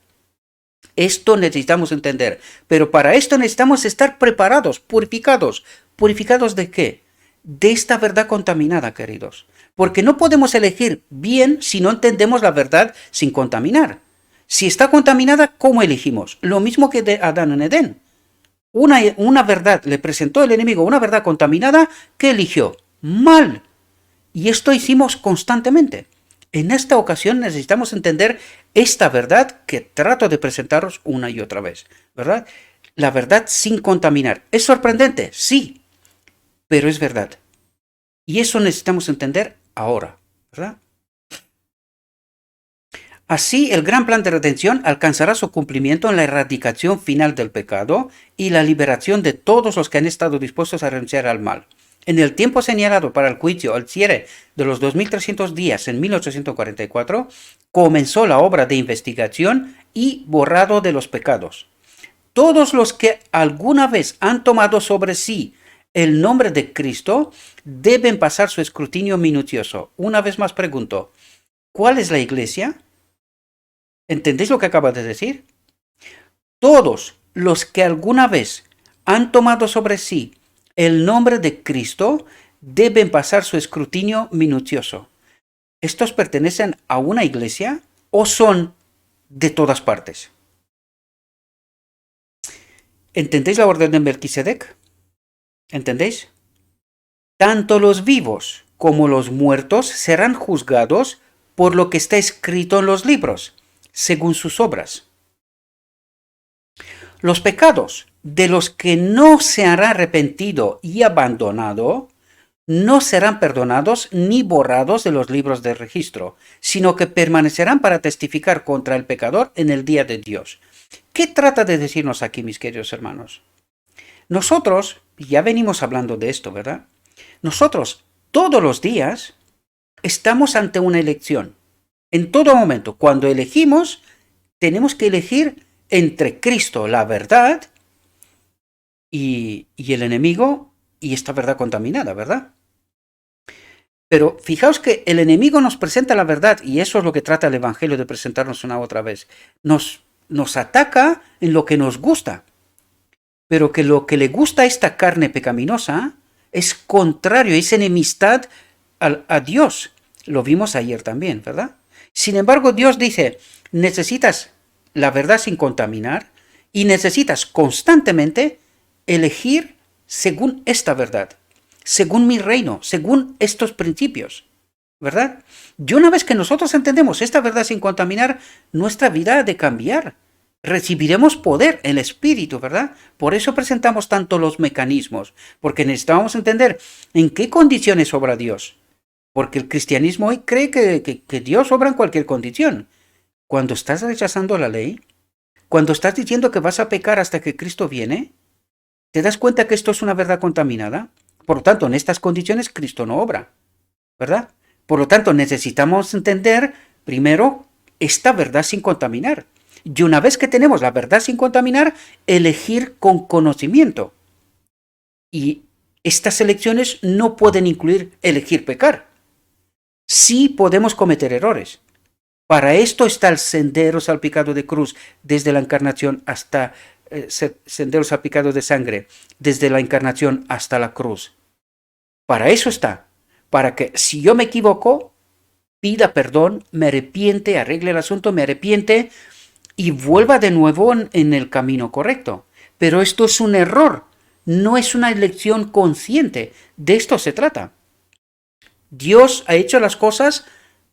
Esto necesitamos entender. Pero para esto necesitamos estar preparados, purificados. ¿Purificados de qué? De esta verdad contaminada, queridos. Porque no podemos elegir bien si no entendemos la verdad sin contaminar. Si está contaminada, ¿cómo elegimos? Lo mismo que de Adán en Edén. una verdad, le presentó el enemigo una verdad contaminada, ¿qué eligió? Mal. Y esto hicimos constantemente. En esta ocasión necesitamos entender esta verdad que trato de presentaros una y otra vez, ¿verdad? La verdad sin contaminar. ¿Es sorprendente? Sí, pero es verdad. Y eso necesitamos entender ahora, ¿verdad? Así, el gran plan de redención alcanzará su cumplimiento en la erradicación final del pecado y la liberación de todos los que han estado dispuestos a renunciar al mal. En el tiempo señalado para el juicio al cierre de los 2300 días en 1844, comenzó la obra de investigación y borrado de los pecados. Todos los que alguna vez han tomado sobre sí el nombre de Cristo deben pasar su escrutinio minucioso. Una vez más pregunto, ¿cuál es la iglesia? ¿Entendéis lo que acaba de decir? Todos los que alguna vez han tomado sobre sí el nombre de Cristo deben pasar su escrutinio minucioso. ¿Estos pertenecen a una iglesia o son de todas partes? ¿Entendéis la orden de Melquisedec? ¿Entendéis? Tanto los vivos como los muertos serán juzgados por lo que está escrito en los libros, según sus obras. Los pecados de los que no se hará arrepentido y abandonado no serán perdonados ni borrados de los libros de registro, sino que permanecerán para testificar contra el pecador en el día de Dios. ¿Qué trata de decirnos aquí, mis queridos hermanos? Nosotros, ya venimos hablando de esto, ¿verdad? Nosotros todos los días estamos ante una elección. En todo momento, cuando elegimos, tenemos que elegir entre Cristo, la verdad, y el enemigo, y esta verdad contaminada, ¿verdad? Pero fijaos que el enemigo nos presenta la verdad, y eso es lo que trata el Evangelio de presentarnos una otra vez. Nos ataca en lo que nos gusta, pero que lo que le gusta a esta carne pecaminosa es contrario, es enemistad a Dios. Lo vimos ayer también, ¿verdad? Sin embargo, Dios dice, necesitas la verdad sin contaminar y necesitas constantemente elegir según esta verdad, según mi reino, según estos principios, ¿verdad? Y una vez que nosotros entendemos esta verdad sin contaminar, nuestra vida ha de cambiar. Recibiremos poder, el Espíritu, ¿verdad? Por eso presentamos tanto los mecanismos, porque necesitamos entender en qué condiciones obra Dios. Porque el cristianismo hoy cree que Dios obra en cualquier condición. Cuando estás rechazando la ley, cuando estás diciendo que vas a pecar hasta que Cristo viene, ¿te das cuenta que esto es una verdad contaminada? Por lo tanto, en estas condiciones Cristo no obra, ¿verdad? Por lo tanto, necesitamos entender primero esta verdad sin contaminar. Y una vez que tenemos la verdad sin contaminar, elegir con conocimiento. Y estas elecciones no pueden incluir elegir pecar. Sí podemos cometer errores. Para esto está el sendero salpicado de cruz, desde la encarnación hasta sendero salpicado de sangre, desde la encarnación hasta la cruz. Para eso está. Para que si yo me equivoco, pida perdón, me arrepiente, arregle el asunto, me arrepiente y vuelva de nuevo en el camino correcto. Pero esto es un error, no es una elección consciente. De esto se trata. Dios ha hecho las cosas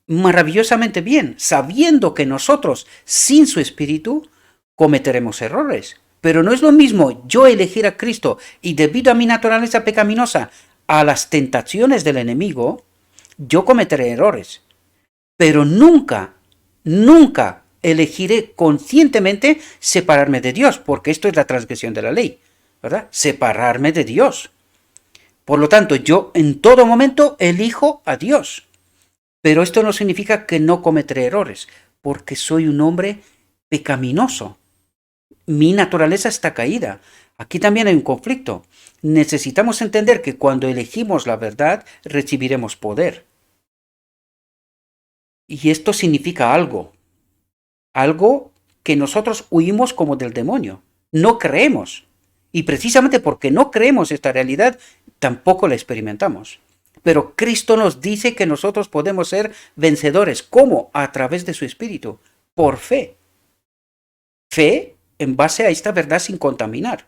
maravillosamente bien, sabiendo que nosotros, sin su espíritu, cometeremos errores. Pero no es lo mismo yo elegir a Cristo y debido a mi naturaleza pecaminosa, a las tentaciones del enemigo, yo cometeré errores. Pero nunca, nunca elegiré conscientemente separarme de Dios, porque esto es la transgresión de la ley, ¿verdad? Separarme de Dios. Por lo tanto, yo en todo momento elijo a Dios. Pero esto no significa que no cometeré errores, porque soy un hombre pecaminoso. Mi naturaleza está caída. Aquí también hay un conflicto. Necesitamos entender que cuando elegimos la verdad, recibiremos poder. Y esto significa algo. Algo que nosotros huimos como del demonio. No creemos. Y precisamente porque no creemos esta realidad, tampoco la experimentamos. Pero Cristo nos dice que nosotros podemos ser vencedores. ¿Cómo? A través de su Espíritu. Por fe. Fe en base a esta verdad sin contaminar.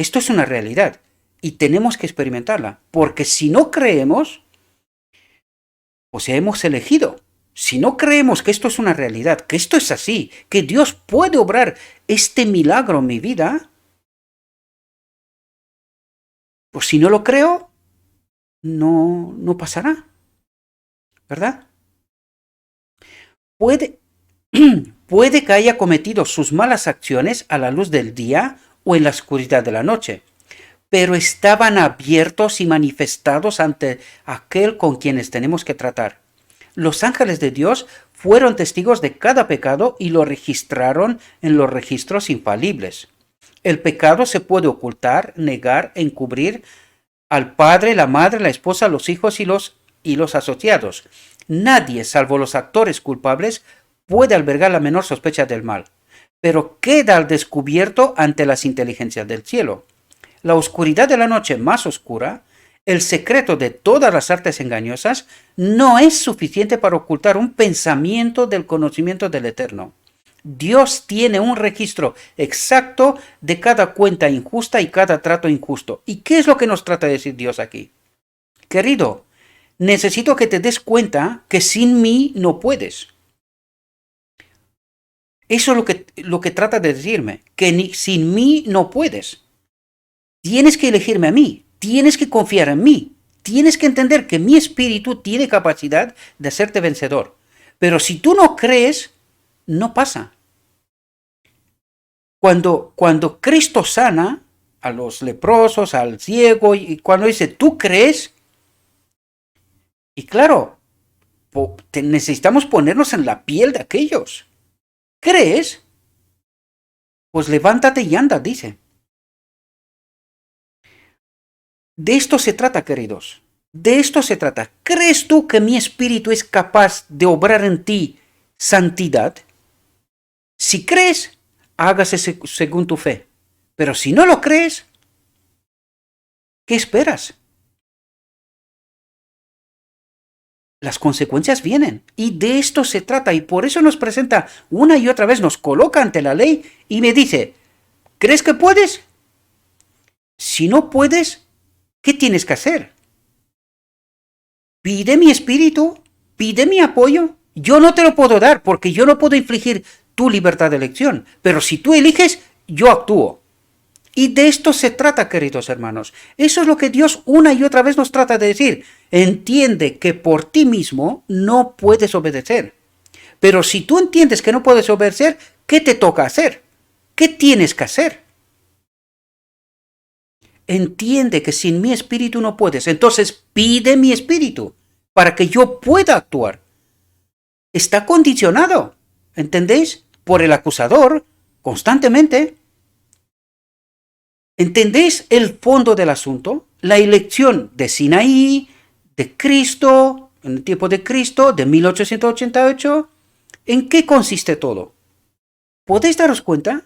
Esto es una realidad y tenemos que experimentarla, porque si no creemos, o sea, hemos elegido. Si no creemos que esto es una realidad, que esto es así, que Dios puede obrar este milagro en mi vida, pues si no lo creo, no pasará, ¿verdad? Puede, puede que haya cometido sus malas acciones a la luz del día o en la oscuridad de la noche, pero estaban abiertos y manifestados ante aquel con quienes tenemos que tratar. Los ángeles de Dios fueron testigos de cada pecado y lo registraron en los registros infalibles. El pecado se puede ocultar, negar, encubrir al padre, la madre, la esposa, los hijos y los asociados. Nadie, salvo los actores culpables, puede albergar la menor sospecha del mal, pero queda al descubierto ante las inteligencias del cielo. La oscuridad de la noche más oscura, el secreto de todas las artes engañosas, no es suficiente para ocultar un pensamiento del conocimiento del Eterno. Dios tiene un registro exacto de cada cuenta injusta y cada trato injusto. ¿Y qué es lo que nos trata de decir Dios aquí? Querido, necesito que te des cuenta que sin mí no puedes. Eso es lo que trata de decirme, que sin mí no puedes. Tienes que elegirme a mí, tienes que confiar en mí, tienes que entender que mi espíritu tiene capacidad de hacerte vencedor. Pero si tú no crees, no pasa. Cuando Cristo sana a los leprosos, al ciego, y cuando dice, ¿tú crees? Y claro, necesitamos ponernos en la piel de aquellos. ¿Crees? Pues levántate y anda, dice. De esto se trata, queridos. De esto se trata. ¿Crees tú que mi espíritu es capaz de obrar en ti santidad? Si crees, hágase según tu fe. Pero si no lo crees, ¿qué esperas? Las consecuencias vienen. Y de esto se trata. Y por eso nos presenta una y otra vez, nos coloca ante la ley y me dice, ¿crees que puedes? Si no puedes, ¿qué tienes que hacer? Pide mi espíritu, pide mi apoyo. Yo no te lo puedo dar porque yo no puedo infligir tu libertad de elección. Pero si tú eliges, yo actúo. Y de esto se trata, queridos hermanos. Eso es lo que Dios una y otra vez nos trata de decir. Entiende que por ti mismo no puedes obedecer. Pero si tú entiendes que no puedes obedecer, ¿qué te toca hacer? ¿Qué tienes que hacer? Entiende que sin mi espíritu no puedes. Entonces pide mi espíritu para que yo pueda actuar. Está condicionado, ¿entendéis? Por el acusador constantemente. ¿Entendéis el fondo del asunto? La elección de Sinaí, de Cristo, en el tiempo de Cristo, de 1888. ¿En qué consiste todo? ¿Podéis daros cuenta?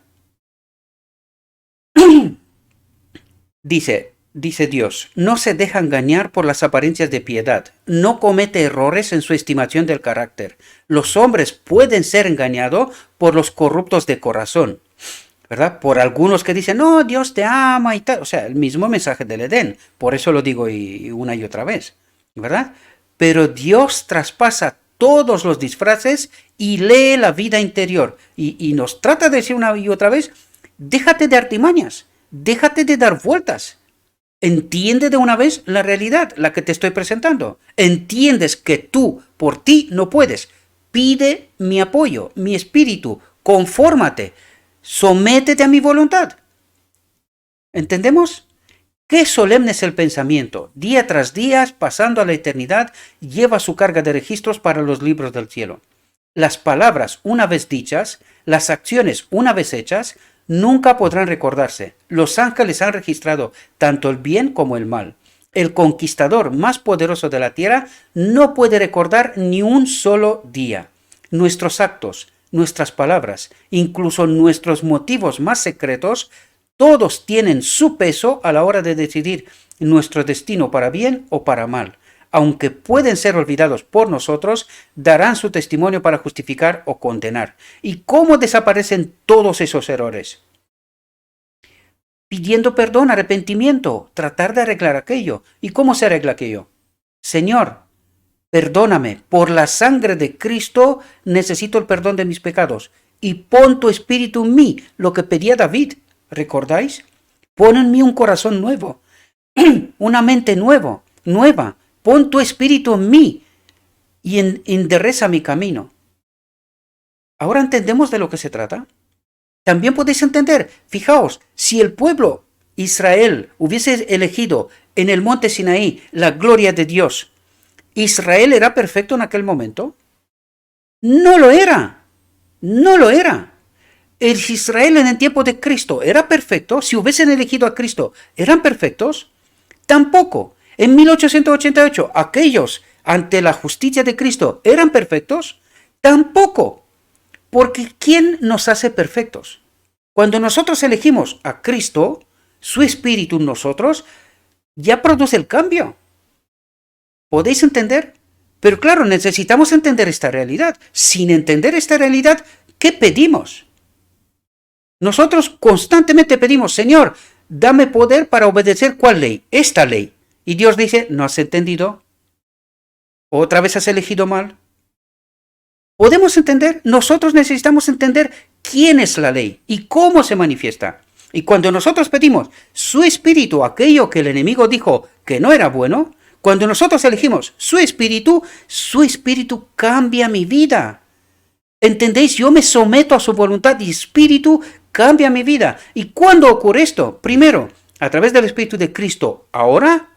Dice Dios, no se deja engañar por las apariencias de piedad, no comete errores en su estimación del carácter. Los hombres pueden ser engañados por los corruptos de corazón, ¿verdad? Por algunos que dicen, no, Dios te ama y tal. O sea, el mismo mensaje del Edén. Por eso lo digo una y otra vez, ¿verdad? Pero Dios traspasa todos los disfraces y lee la vida interior. Y nos trata de decir una y otra vez, déjate de artimañas, déjate de dar vueltas. Entiende de una vez la realidad, la que te estoy presentando. Entiendes que tú, por ti, no puedes. Pide mi apoyo, mi espíritu, confórmate. Sométete a mi voluntad. ¿Entendemos? Qué solemne es el pensamiento. Día tras día, pasando a la eternidad, lleva su carga de registros para los libros del cielo. Las palabras, una vez dichas, las acciones, una vez hechas, nunca podrán recordarse. Los ángeles han registrado tanto el bien como el mal. El conquistador más poderoso de la tierra no puede recordar ni un solo día. Nuestros actos, nuestras palabras, incluso nuestros motivos más secretos, todos tienen su peso a la hora de decidir nuestro destino para bien o para mal. Aunque pueden ser olvidados por nosotros, darán su testimonio para justificar o condenar. ¿Y cómo desaparecen todos esos errores? pidiendo perdón, arrepentimiento, tratar de arreglar aquello. ¿Y cómo se arregla aquello? Señor, perdóname, por la sangre de Cristo necesito el perdón de mis pecados. Y pon tu espíritu en mí, lo que pedía David, ¿recordáis? Pon en mí un corazón nuevo, una mente nueva. Pon tu espíritu en mí y endereza mi camino. ¿Ahora entendemos de lo que se trata? También podéis entender, fijaos, si el pueblo Israel hubiese elegido en el monte Sinaí la gloria de Dios, ¿Israel era perfecto en aquel momento? No lo era. No lo era. ¿El Israel en el tiempo de Cristo era perfecto? Si hubiesen elegido a Cristo, ¿eran perfectos? Tampoco. En 1888, aquellos ante la justicia de Cristo, ¿eran perfectos? Tampoco. Porque ¿quién nos hace perfectos? Cuando nosotros elegimos a Cristo, su espíritu en nosotros, ya produce el cambio. ¿Podéis entender? Pero claro, necesitamos entender esta realidad. Sin entender esta realidad, ¿qué pedimos? Nosotros constantemente pedimos, Señor, dame poder para obedecer ¿cuál ley? Esta ley. Y Dios dice, ¿no has entendido? ¿Otra vez has elegido mal? ¿Podemos entender? Nosotros necesitamos entender quién es la ley y cómo se manifiesta. Y cuando nosotros pedimos su espíritu, aquello que el enemigo dijo que no era bueno, cuando nosotros elegimos su espíritu cambia mi vida. ¿Entendéis? Yo me someto a su voluntad y espíritu cambia mi vida. ¿Y cuándo ocurre esto? Primero, a través del Espíritu de Cristo ahora,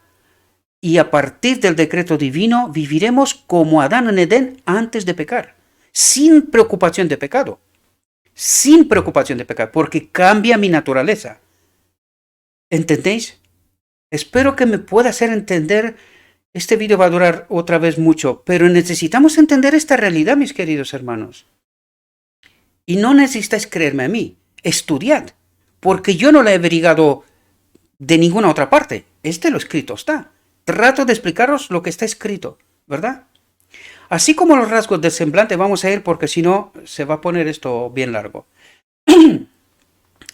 y a partir del decreto divino viviremos como Adán en Edén antes de pecar, sin preocupación de pecado. Sin preocupación de pecado, porque cambia mi naturaleza. ¿Entendéis? Espero que me pueda hacer entender. Este vídeo va a durar otra vez mucho, pero necesitamos entender esta realidad, mis queridos hermanos. Y no necesitáis creerme a mí, estudiad, porque yo no la he averiguado de ninguna otra parte. Lo escrito está. Trato de explicaros lo que está escrito, ¿verdad? Así como los rasgos del semblante, vamos a ir porque si no se va a poner esto bien largo.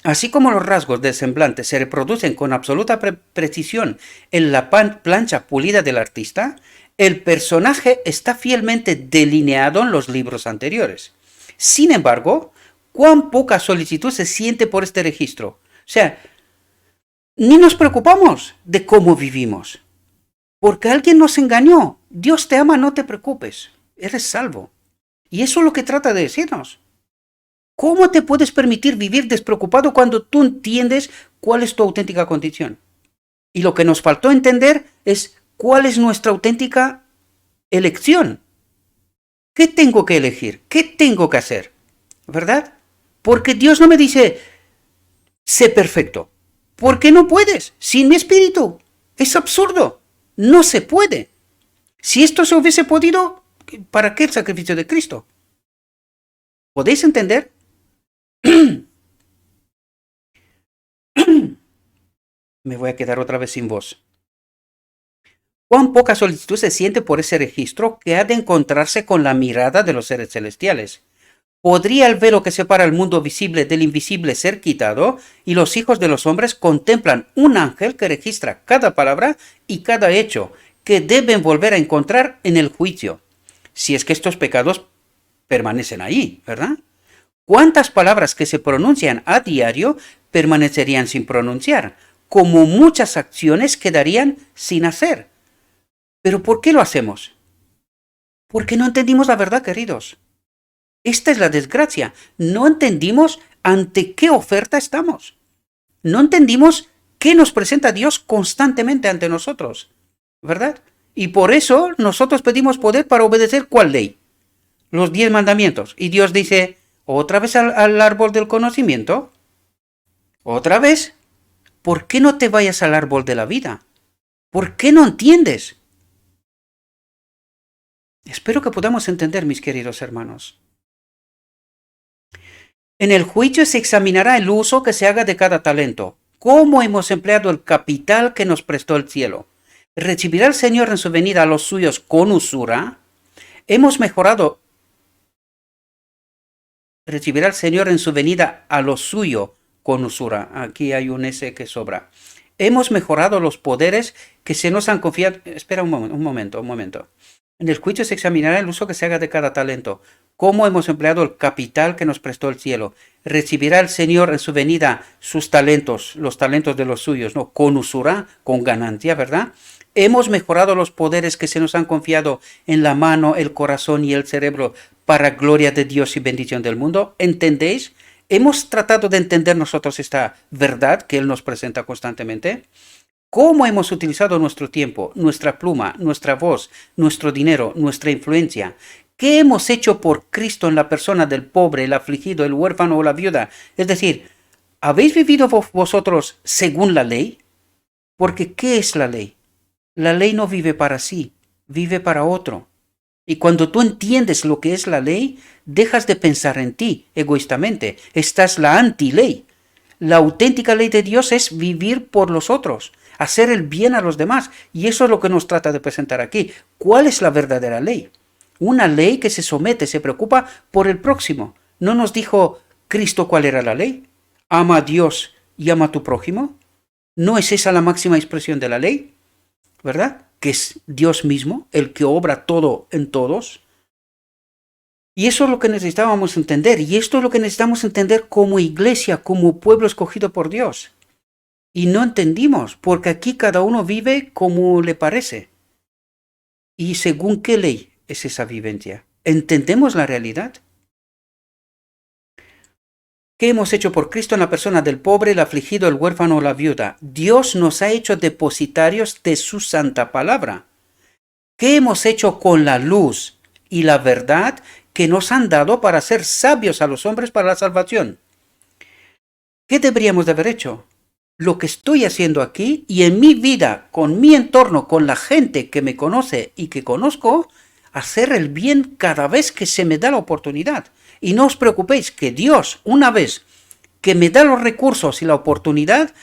Así como los rasgos del semblante se reproducen con absoluta precisión en la plancha pulida del artista, el personaje está fielmente delineado en los libros anteriores. Sin embargo, cuán poca solicitud se siente por este registro. O sea, ni nos preocupamos de cómo vivimos. Porque alguien nos engañó. Dios te ama, no te preocupes. Eres salvo. Y eso es lo que trata de decirnos. ¿Cómo te puedes permitir vivir despreocupado cuando tú entiendes cuál es tu auténtica condición? Y lo que nos faltó entender es cuál es nuestra auténtica elección. ¿Qué tengo que elegir? ¿Qué tengo que hacer? ¿Verdad? Porque Dios no me dice, sé perfecto. ¿Por qué no puedes? Sin mi espíritu. Es absurdo. No se puede. Si esto se hubiese podido, ¿para qué el sacrificio de Cristo? ¿Podéis entender? Me voy a quedar otra vez sin voz. Cuán poca solicitud se siente por ese registro que ha de encontrarse con la mirada de los seres celestiales. ¿Podría el velo que separa el mundo visible del invisible ser quitado y los hijos de los hombres contemplan un ángel que registra cada palabra y cada hecho que deben volver a encontrar en el juicio? Si es que estos pecados permanecen ahí, ¿verdad? ¿Cuántas palabras que se pronuncian a diario permanecerían sin pronunciar? Como muchas acciones quedarían sin hacer. ¿Pero por qué lo hacemos? Porque no entendimos la verdad, queridos. Esta es la desgracia. No entendimos ante qué oferta estamos. No entendimos qué nos presenta Dios constantemente ante nosotros, ¿verdad? Y por eso nosotros pedimos poder para obedecer ¿cuál ley? Los 10 mandamientos. Y Dios dice, ¿otra vez al árbol del conocimiento? ¿Otra vez? ¿Por qué no te vayas al árbol de la vida? ¿Por qué no entiendes? Espero que podamos entender, mis queridos hermanos. En el juicio se examinará el uso que se haga de cada talento. ¿Cómo hemos empleado el capital que nos prestó el cielo? ¿Recibirá el Señor en su venida a los suyos con usura? ¿Recibirá el Señor en su venida a lo suyo con usura. Aquí hay un S que sobra. Hemos mejorado los poderes que se nos han confiado. Espera un momento. En el juicio se examinará el uso que se haga de cada talento. Cómo hemos empleado el capital que nos prestó el cielo. Recibirá el Señor en su venida sus talentos, los talentos de los suyos, ¿no? Con usura, con ganancia, ¿verdad? Hemos mejorado los poderes que se nos han confiado en la mano, el corazón y el cerebro para gloria de Dios y bendición del mundo. ¿Entendéis? Hemos tratado de entender nosotros esta verdad que Él nos presenta constantemente. ¿Cómo hemos utilizado nuestro tiempo, nuestra pluma, nuestra voz, nuestro dinero, nuestra influencia? ¿Qué hemos hecho por Cristo en la persona del pobre, el afligido, el huérfano o la viuda? Es decir, ¿habéis vivido vosotros según la ley? Porque ¿qué es la ley? La ley no vive para sí, vive para otro. Y cuando tú entiendes lo que es la ley, dejas de pensar en ti egoístamente. Esta es la anti-ley. La auténtica ley de Dios es vivir por los otros, hacer el bien a los demás. Y eso es lo que nos trata de presentar aquí. ¿Cuál es la verdadera ley? Una ley que se somete, se preocupa por el próximo. ¿No nos dijo Cristo cuál era la ley? Ama a Dios y ama a tu prójimo. ¿No es esa la máxima expresión de la ley? ¿Verdad? Que es Dios mismo, el que obra todo en todos. Y eso es lo que necesitábamos entender. Y esto es lo que necesitamos entender como iglesia, como pueblo escogido por Dios. Y no entendimos, porque aquí cada uno vive como le parece. ¿Y según qué ley es esa vivencia? ¿Entendemos la realidad? ¿Qué hemos hecho por Cristo en la persona del pobre, el afligido, el huérfano o la viuda? Dios nos ha hecho depositarios de su santa palabra. ¿Qué hemos hecho con la luz y la verdad que nos han dado para ser sabios a los hombres para la salvación? ¿Qué deberíamos de haber hecho? Lo que estoy haciendo aquí y en mi vida, con mi entorno, con la gente que me conoce y que conozco, hacer el bien cada vez que se me da la oportunidad. Y no os preocupéis que Dios, una vez que me da los recursos y la oportunidad,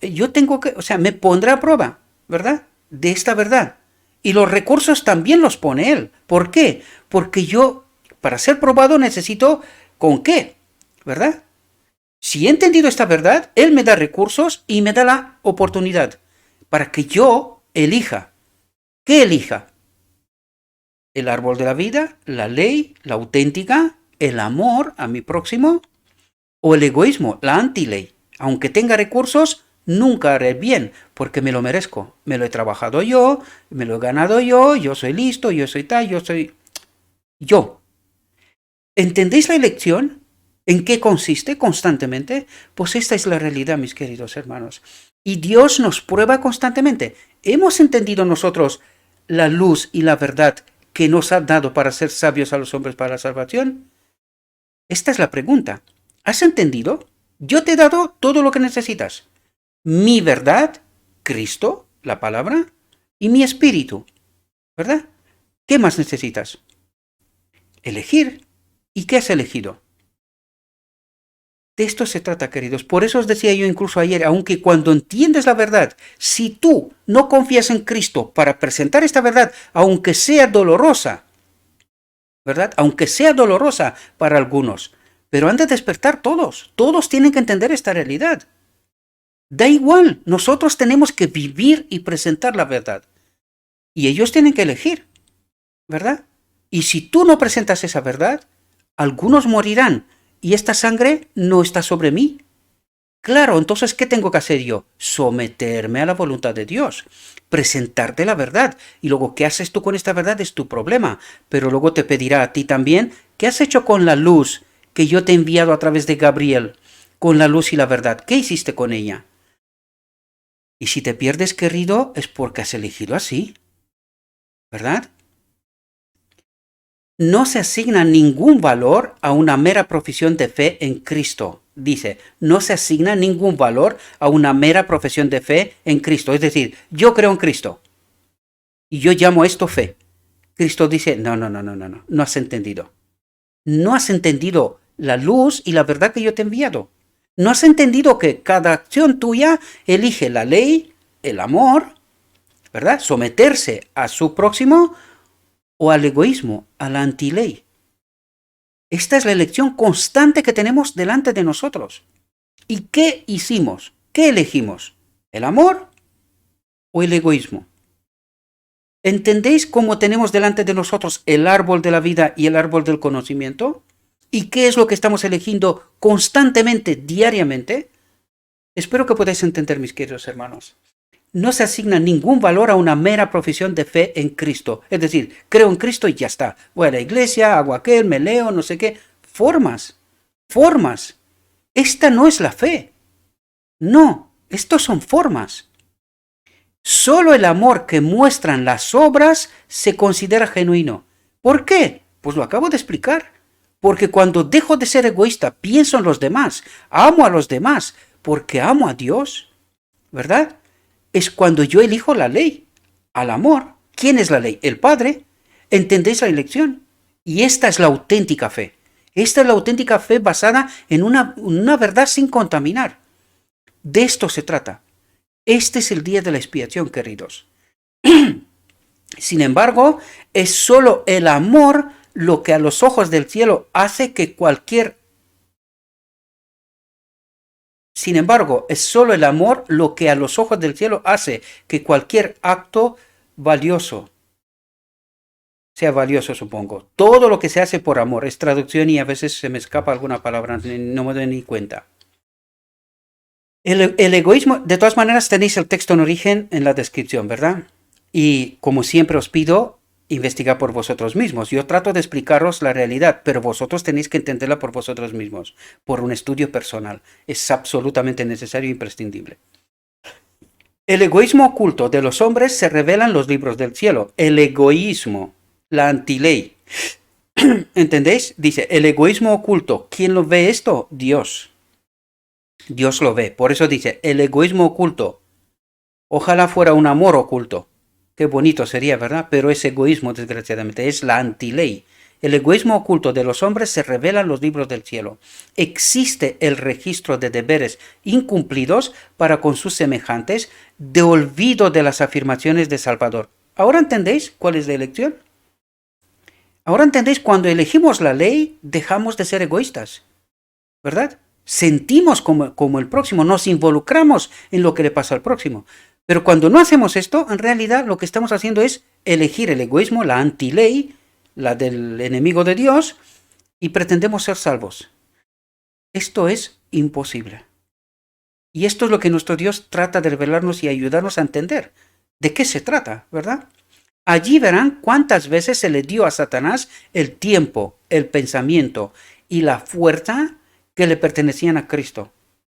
yo tengo que, me pondrá a prueba, ¿verdad? De esta verdad. Y los recursos también los pone Él. ¿Por qué? Porque yo, para ser probado, necesito ¿con qué? ¿Verdad? Si he entendido esta verdad, Él me da recursos y me da la oportunidad para que yo elija. ¿Qué elija? El árbol de la vida, la ley, la auténtica, el amor a mi próximo o el egoísmo, la antiley. Aunque tenga recursos, nunca haré bien porque me lo merezco. Me lo he trabajado yo, me lo he ganado yo soy listo, yo soy tal, yo soy yo. ¿Entendéis la elección? ¿En qué consiste constantemente? Pues esta es la realidad, mis queridos hermanos. Y Dios nos prueba constantemente. ¿Hemos entendido nosotros la luz y la verdad que nos ha dado para ser sabios a los hombres para la salvación? Esta es la pregunta. ¿Has entendido? Yo te he dado todo lo que necesitas. Mi verdad, Cristo, la palabra, y mi espíritu. ¿Verdad? ¿Qué más necesitas? Elegir. ¿Y qué has elegido? De esto se trata, queridos. Por eso os decía yo incluso ayer, aunque cuando entiendes la verdad, si tú no confías en Cristo para presentar esta verdad, aunque sea dolorosa, ¿verdad? Aunque sea dolorosa para algunos, pero han de despertar todos. Todos tienen que entender esta realidad. Da igual, nosotros tenemos que vivir y presentar la verdad. Y ellos tienen que elegir, ¿verdad? Y si tú no presentas esa verdad, algunos morirán. ¿Y esta sangre no está sobre mí? Claro, entonces, ¿qué tengo que hacer yo? Someterme a la voluntad de Dios, presentarte la verdad. Y luego, ¿qué haces tú con esta verdad? Es tu problema. Pero luego te pedirá a ti también, ¿qué has hecho con la luz que yo te he enviado a través de Gabriel? Con la luz y la verdad, ¿qué hiciste con ella? Y si te pierdes, querido, es porque has elegido así, ¿verdad? No se asigna ningún valor a una mera profesión de fe en Cristo. Dice, no se asigna ningún valor a una mera profesión de fe en Cristo. Es decir, yo creo en Cristo y yo llamo esto fe. Cristo dice, no has entendido. No has entendido la luz y la verdad que yo te he enviado. No has entendido que cada acción tuya elige la ley, el amor, ¿verdad? Someterse a su próximo o al egoísmo, a la antiley. Esta es la elección constante que tenemos delante de nosotros. ¿Y qué hicimos? ¿Qué elegimos? ¿El amor o el egoísmo? ¿Entendéis cómo tenemos delante de nosotros el árbol de la vida y el árbol del conocimiento? ¿Y qué es lo que estamos eligiendo constantemente, diariamente? Espero que podáis entender, mis queridos hermanos. No se asigna ningún valor a una mera profesión de fe en Cristo. Es decir, creo en Cristo y ya está. Voy a la iglesia, hago aquel, me leo, no sé qué. Formas. Esta no es la fe. No, estos son formas. Solo el amor que muestran las obras se considera genuino. ¿Por qué? Pues lo acabo de explicar. Porque cuando dejo de ser egoísta, pienso en los demás, amo a los demás, porque amo a Dios, ¿verdad? Es cuando yo elijo la ley, al amor. ¿Quién es la ley? El Padre. ¿Entendéis la elección? Y esta es la auténtica fe. Esta es la auténtica fe basada en una verdad sin contaminar. De esto se trata. Este es el día de la expiación, queridos. Sin embargo, es solo el amor lo que a los ojos del cielo hace que cualquier... Sin embargo, es solo el amor lo que a los ojos del cielo hace que cualquier acto valioso sea valioso, supongo. Todo lo que se hace por amor. Es traducción y a veces se me escapa alguna palabra, no me doy ni cuenta. El egoísmo, de todas maneras tenéis el texto en origen en la descripción, ¿verdad? Y como siempre os pido, investigar por vosotros mismos. Yo trato de explicaros la realidad, pero vosotros tenéis que entenderla por vosotros mismos, por un estudio personal. Es absolutamente necesario e imprescindible. El egoísmo oculto de los hombres se revela en los libros del cielo. El egoísmo, la antiley. ¿Entendéis? Dice, el egoísmo oculto. ¿Quién lo ve esto? Dios. Dios lo ve. Por eso dice, el egoísmo oculto. Ojalá fuera un amor oculto. Qué bonito sería, ¿verdad? Pero es egoísmo, desgraciadamente. Es la antiley. El egoísmo oculto de los hombres se revela en los libros del cielo. Existe el registro de deberes incumplidos para con sus semejantes, de olvido de las afirmaciones de Salvador. ¿Ahora entendéis cuál es la elección? Ahora entendéis, cuando elegimos la ley, dejamos de ser egoístas, ¿verdad? Sentimos como el próximo, nos involucramos en lo que le pasa al próximo. Pero cuando no hacemos esto, en realidad lo que estamos haciendo es elegir el egoísmo, la antiley, la del enemigo de Dios, y pretendemos ser salvos. Esto es imposible. Y esto es lo que nuestro Dios trata de revelarnos y ayudarnos a entender. ¿De qué se trata, verdad? Allí verán cuántas veces se le dio a Satanás el tiempo, el pensamiento y la fuerza que le pertenecían a Cristo,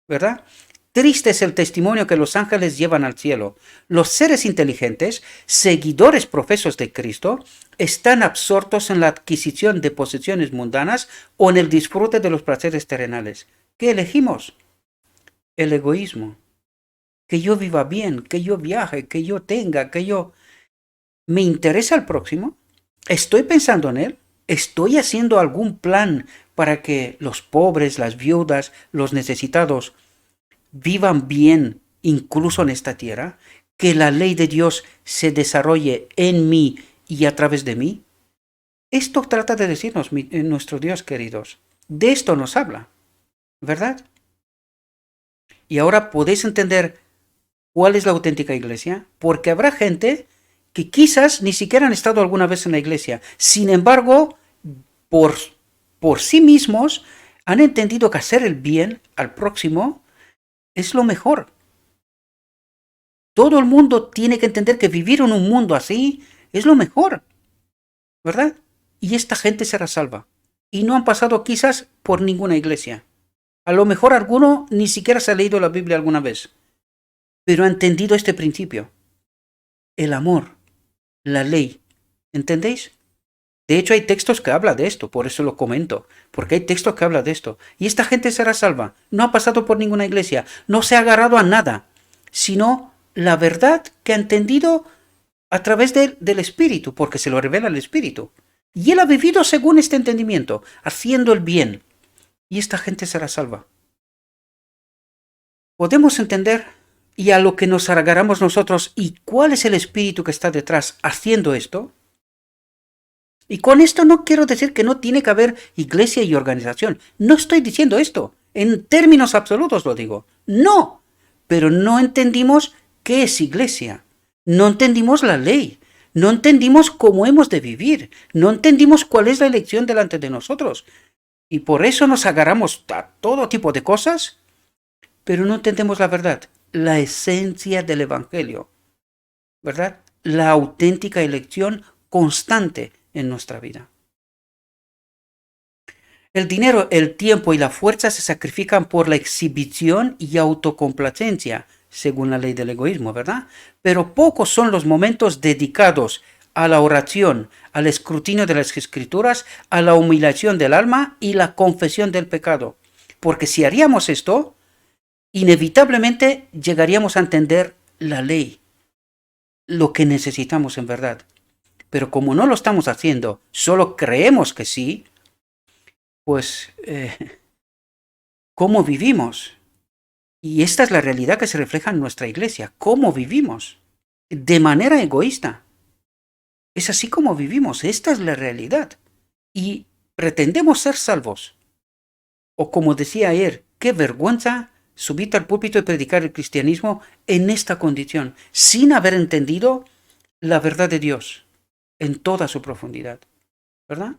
¿verdad? Triste es el testimonio que los ángeles llevan al cielo. Los seres inteligentes, seguidores profesos de Cristo, están absortos en la adquisición de posesiones mundanas o en el disfrute de los placeres terrenales. ¿Qué elegimos? El egoísmo. Que yo viva bien, que yo viaje, que yo tenga, que yo... ¿Me interesa el próximo? ¿Estoy pensando en él? ¿Estoy haciendo algún plan para que los pobres, las viudas, los necesitados vivan bien incluso en esta tierra? ¿Que la ley de Dios se desarrolle en mí y a través de mí? Esto trata de decirnos nuestro Dios, queridos. De esto nos habla, ¿verdad? Y ahora podéis entender cuál es la auténtica iglesia, porque habrá gente que quizás ni siquiera han estado alguna vez en la iglesia. Sin embargo, por sí mismos han entendido que hacer el bien al próximo es lo mejor. Todo el mundo tiene que entender que vivir en un mundo así es lo mejor, ¿verdad? Y esta gente será salva. Y no han pasado quizás por ninguna iglesia. A lo mejor alguno ni siquiera se ha leído la Biblia alguna vez, pero ha entendido este principio. El amor, la ley. ¿Entendéis? De hecho, hay textos que hablan de esto, por eso lo comento, porque hay textos que hablan de esto. Y esta gente será salva. No ha pasado por ninguna iglesia, no se ha agarrado a nada, sino la verdad que ha entendido a través del Espíritu, porque se lo revela el Espíritu. Y él ha vivido según este entendimiento, haciendo el bien. Y esta gente será salva. Podemos entender, y a lo que nos agarramos nosotros, y cuál es el Espíritu que está detrás haciendo esto. Y con esto no quiero decir que no tiene que haber iglesia y organización. No estoy diciendo esto. En términos absolutos lo digo. No, pero no entendimos qué es iglesia. No entendimos la ley. No entendimos cómo hemos de vivir. No entendimos cuál es la elección delante de nosotros. Y por eso nos agarramos a todo tipo de cosas, pero no entendemos la verdad, la esencia del Evangelio, ¿verdad? La auténtica elección constante en nuestra vida. El dinero, el tiempo y la fuerza se sacrifican por la exhibición y autocomplacencia, según la ley del egoísmo, ¿verdad? Pero pocos son los momentos dedicados a la oración, al escrutinio de las escrituras, a la humillación del alma y la confesión del pecado. Porque si haríamos esto, inevitablemente llegaríamos a entender la ley, lo que necesitamos en verdad. Pero como no lo estamos haciendo, solo creemos que sí, pues, ¿cómo vivimos? Y esta es la realidad que se refleja en nuestra iglesia. ¿Cómo vivimos? De manera egoísta. Es así como vivimos. Esta es la realidad. Y pretendemos ser salvos. O como decía ayer, qué vergüenza subirte al púlpito y predicar el cristianismo en esta condición, sin haber entendido la verdad de Dios en toda su profundidad. ¿Verdad?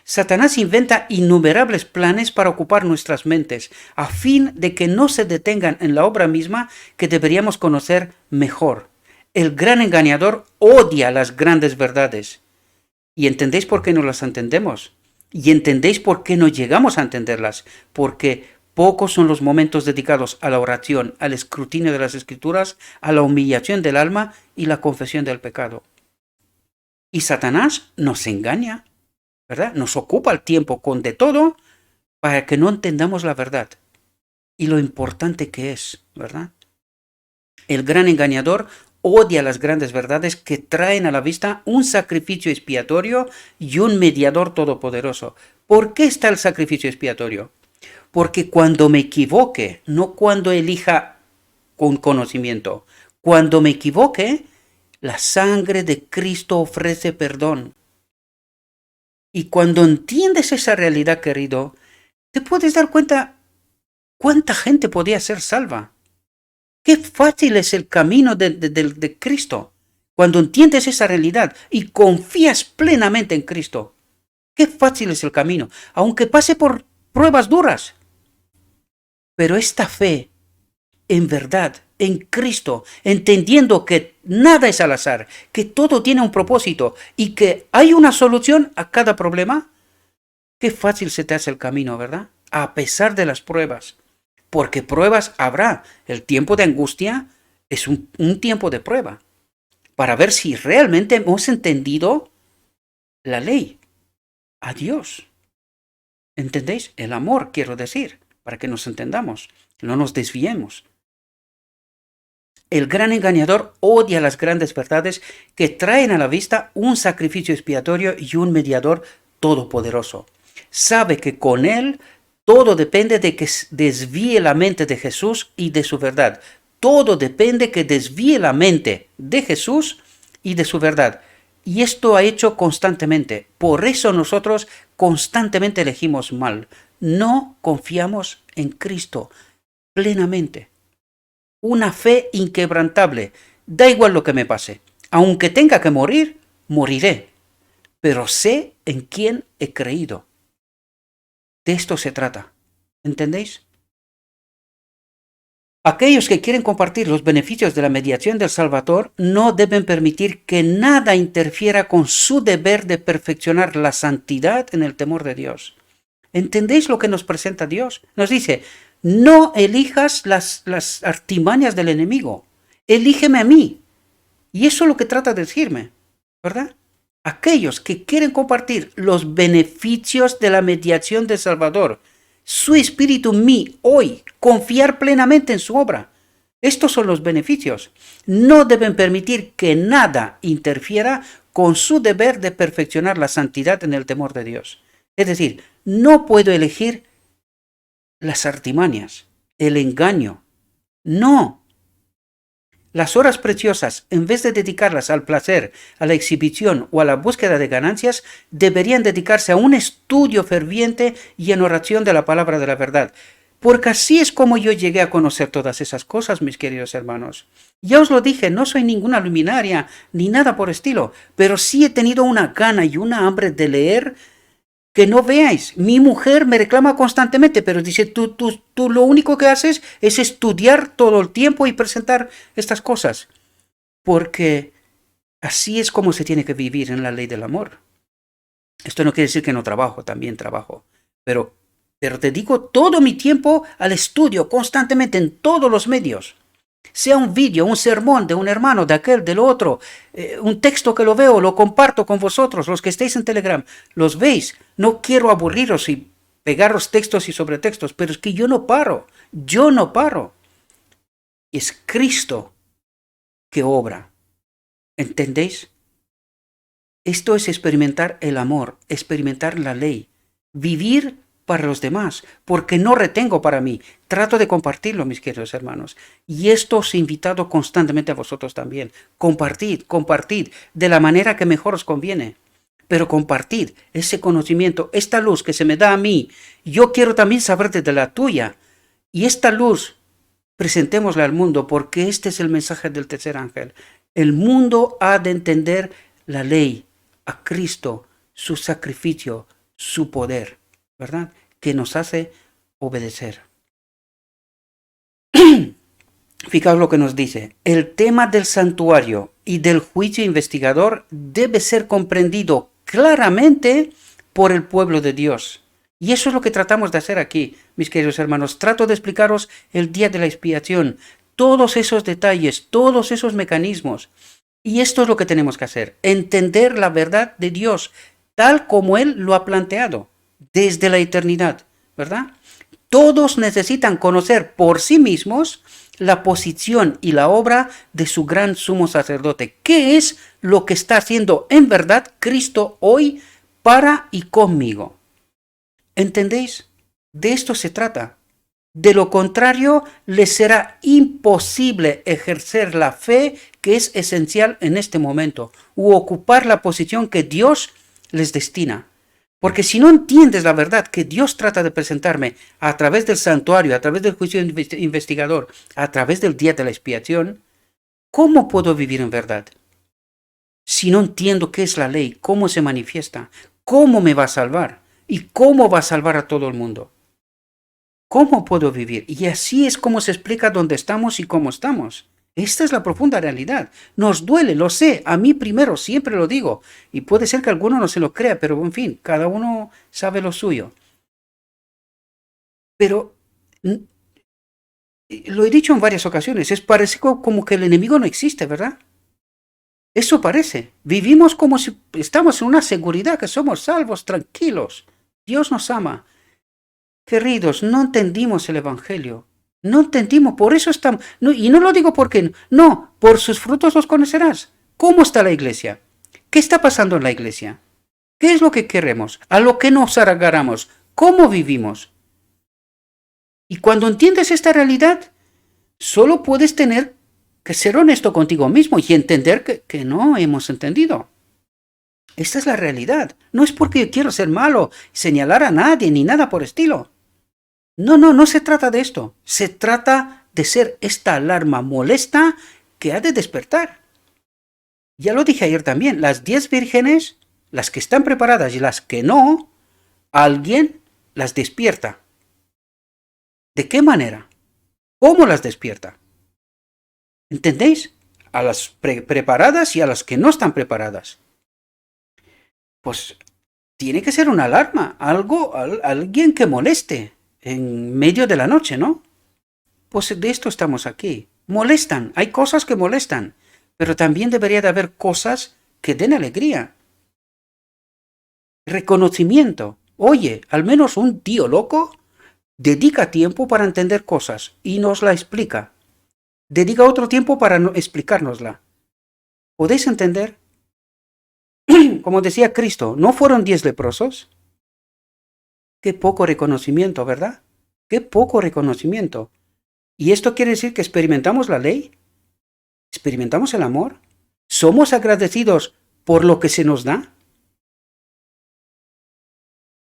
Satanás inventa innumerables planes para ocupar nuestras mentes, a fin de que no se detengan en la obra misma que deberíamos conocer mejor. El gran engañador odia las grandes verdades. ¿Y entendéis por qué no las entendemos? ¿Y entendéis por qué no llegamos a entenderlas? Porque pocos son los momentos dedicados a la oración, al escrutinio de las Escrituras, a la humillación del alma y la confesión del pecado. Y Satanás nos engaña, ¿verdad? Nos ocupa el tiempo con de todo para que no entendamos la verdad y lo importante que es, ¿verdad? El gran engañador odia las grandes verdades que traen a la vista un sacrificio expiatorio y un mediador todopoderoso. ¿Por qué está el sacrificio expiatorio? Porque cuando me equivoque, no cuando elija con conocimiento, cuando me equivoque, la sangre de Cristo ofrece perdón. Y cuando entiendes esa realidad, querido, te puedes dar cuenta cuánta gente podía ser salva. Qué fácil es el camino de Cristo. Cuando entiendes esa realidad y confías plenamente en Cristo, qué fácil es el camino, aunque pase por pruebas duras. Pero esta fe, en verdad, en Cristo, entendiendo que nada es al azar, que todo tiene un propósito y que hay una solución a cada problema, qué fácil se te hace el camino, ¿verdad? A pesar de las pruebas. Porque pruebas habrá. El tiempo de angustia es un tiempo de prueba. Para ver si realmente hemos entendido la ley. A Dios. ¿Entendéis? El amor, quiero decir. Para que nos entendamos. No nos desviemos. El gran engañador odia las grandes verdades que traen a la vista un sacrificio expiatorio y un mediador todopoderoso. Sabe que con él todo depende de que desvíe la mente de Jesús y de su verdad. Todo depende que desvíe la mente de Jesús y de su verdad. Y esto ha hecho constantemente. Por eso nosotros constantemente elegimos mal. No confiamos en Cristo plenamente. Una fe inquebrantable. Da igual lo que me pase. Aunque tenga que morir, moriré. Pero sé en quién he creído. De esto se trata. ¿Entendéis? Aquellos que quieren compartir los beneficios de la mediación del Salvador no deben permitir que nada interfiera con su deber de perfeccionar la santidad en el temor de Dios. ¿Entendéis lo que nos presenta Dios? Nos dice, no elijas las artimañas del enemigo, elígeme a mí. Y eso es lo que trata de decirme, ¿verdad? Aquellos que quieren compartir los beneficios de la mediación del Salvador, su espíritu en mí hoy, confiar plenamente en su obra. Estos son los beneficios. No deben permitir que nada interfiera con su deber de perfeccionar la santidad en el temor de Dios. Es decir, no puedo elegir las artimañas, el engaño. No. Las horas preciosas, en vez de dedicarlas al placer, a la exhibición o a la búsqueda de ganancias, deberían dedicarse a un estudio ferviente y en oración de la palabra de la verdad. Porque así es como yo llegué a conocer todas esas cosas, mis queridos hermanos. Ya os lo dije, no soy ninguna luminaria ni nada por estilo, pero sí he tenido una gana y una hambre de leer que no veáis. Mi mujer me reclama constantemente, pero dice, tú lo único que haces es estudiar todo el tiempo y presentar estas cosas. Porque así es como se tiene que vivir en la ley del amor. Esto no quiere decir que no trabajo, también trabajo. Pero dedico todo mi tiempo al estudio constantemente en todos los medios. Sea un vídeo, un sermón de un hermano, de aquel, del otro, un texto que lo veo, lo comparto con vosotros, los que estéis en Telegram, los veis. No quiero aburriros y pegaros textos y sobretextos, pero es que yo no paro. Es Cristo que obra. ¿Entendéis? Esto es experimentar el amor, experimentar la ley, vivir para los demás, porque no retengo para mí, trato de compartirlo, mis queridos hermanos. Y esto os he invitado constantemente a vosotros también. Compartid, de la manera que mejor os conviene. Pero compartid ese conocimiento, esta luz que se me da a mí. Yo quiero también saber desde la tuya. Y esta luz, presentémosla al mundo, porque este es el mensaje del tercer ángel. El mundo ha de entender la ley, a Cristo, su sacrificio, su poder, ¿verdad? Que nos hace obedecer. Fijaos lo que nos dice. El tema del santuario y del juicio investigador debe ser comprendido claramente por el pueblo de Dios. Y eso es lo que tratamos de hacer aquí, mis queridos hermanos. Trato de explicaros el día de la expiación, todos esos detalles, todos esos mecanismos. Y esto es lo que tenemos que hacer, entender la verdad de Dios tal como Él lo ha planteado desde la eternidad, ¿verdad? Todos necesitan conocer por sí mismos la posición y la obra de su gran sumo sacerdote. ¿Qué es lo que está haciendo en verdad Cristo hoy para y conmigo? ¿Entendéis? De esto se trata. De lo contrario, les será imposible ejercer la fe que es esencial en este momento, u ocupar la posición que Dios les destina. Porque si no entiendes la verdad que Dios trata de presentarme a través del santuario, a través del juicio investigador, a través del día de la expiación, ¿cómo puedo vivir en verdad? Si no entiendo qué es la ley, cómo se manifiesta, cómo me va a salvar y cómo va a salvar a todo el mundo. ¿Cómo puedo vivir? Y así es como se explica dónde estamos y cómo estamos. Esta es la profunda realidad. Nos duele, lo sé, a mí primero, siempre lo digo. Y puede ser que alguno no se lo crea, pero en fin, cada uno sabe lo suyo. Pero lo he dicho en varias ocasiones, parece como que el enemigo no existe, ¿verdad? Eso parece. Vivimos como si estamos en una seguridad, que somos salvos, tranquilos. Dios nos ama. Queridos, no entendimos el Evangelio. No entendimos, por eso estamos... No, y no lo digo porque... No, por sus frutos los conocerás. ¿Cómo está la iglesia? ¿Qué está pasando en la iglesia? ¿Qué es lo que queremos? ¿A lo que nos agarramos? ¿Cómo vivimos? Y cuando entiendes esta realidad, solo puedes tener que ser honesto contigo mismo y entender que no hemos entendido. Esta es la realidad. No es porque yo quiero ser malo, señalar a nadie, ni nada por estilo. No se trata de esto. Se trata de ser esta alarma molesta que ha de despertar. Ya lo dije ayer también, las 10 vírgenes, las que están preparadas y las que no, alguien las despierta. ¿De qué manera? ¿Cómo las despierta? ¿Entendéis? A las preparadas y a las que no están preparadas. Pues tiene que ser una alarma, alguien que moleste en medio de la noche, ¿no? Pues de esto estamos aquí. Molestan, hay cosas que molestan, pero también debería de haber cosas que den alegría. Reconocimiento. Oye, al menos un tío loco dedica tiempo para entender cosas y nos la explica. Dedica otro tiempo para explicárnosla. ¿Podéis entender? Como decía Cristo, ¿no fueron 10 leprosos? Qué poco reconocimiento, ¿verdad? Qué poco reconocimiento. ¿Y esto quiere decir que experimentamos la ley? ¿Experimentamos el amor? ¿Somos agradecidos por lo que se nos da?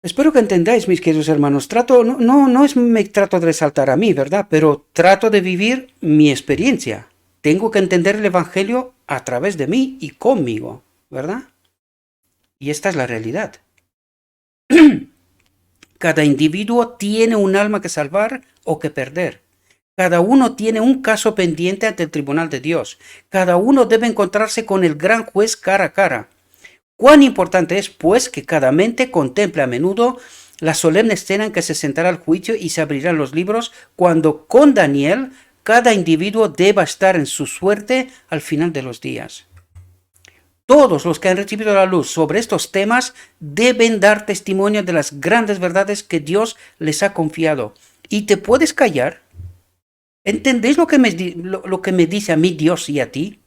Espero que entendáis, mis queridos hermanos. No es me trato de resaltar a mí, ¿verdad? Pero trato de vivir mi experiencia. Tengo que entender el Evangelio a través de mí y conmigo, ¿verdad? Y esta es la realidad. Cada individuo tiene un alma que salvar o que perder. Cada uno tiene un caso pendiente ante el tribunal de Dios. Cada uno debe encontrarse con el gran juez cara a cara. Cuán importante es, pues, que cada mente contemple a menudo la solemne escena en que se sentará el juicio y se abrirán los libros, cuando con Daniel cada individuo deba estar en su suerte al final de los días. Todos los que han recibido la luz sobre estos temas deben dar testimonio de las grandes verdades que Dios les ha confiado. ¿Y te puedes callar? ¿Entendéis lo que me dice a mí Dios y a ti?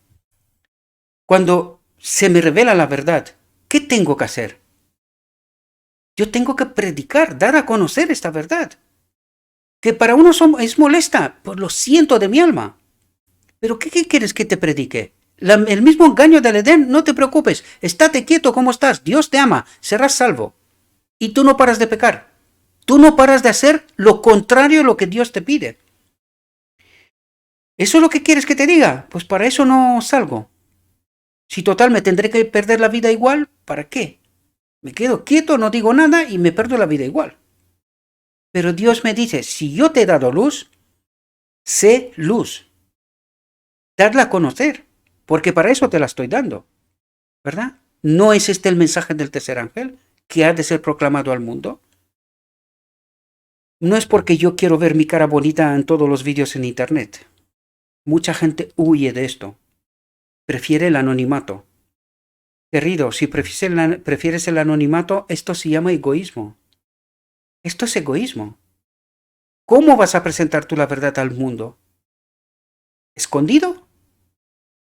Cuando se me revela la verdad, ¿qué tengo que hacer? Yo tengo que predicar, dar a conocer esta verdad. Que para uno es molesta, pues lo siento de mi alma. Pero ¿qué quieres que te predique? El mismo engaño del Edén, no te preocupes, estate quieto como estás, Dios te ama, serás salvo. Y tú no paras de pecar. Tú no paras de hacer lo contrario a lo que Dios te pide. ¿Eso es lo que quieres que te diga? Pues para eso no salgo. Si total me tendré que perder la vida igual, ¿para qué? Me quedo quieto, no digo nada y me pierdo la vida igual. Pero Dios me dice, si yo te he dado luz, sé luz. Dadla a conocer, porque para eso te la estoy dando, ¿verdad? ¿No es este el mensaje del tercer ángel que ha de ser proclamado al mundo? No es porque yo quiero ver mi cara bonita en todos los vídeos en internet. Mucha gente huye de esto. Prefiere el anonimato. Querido, si prefieres el anonimato, esto se llama egoísmo. Esto es egoísmo. ¿Cómo vas a presentar tú la verdad al mundo? ¿Escondido?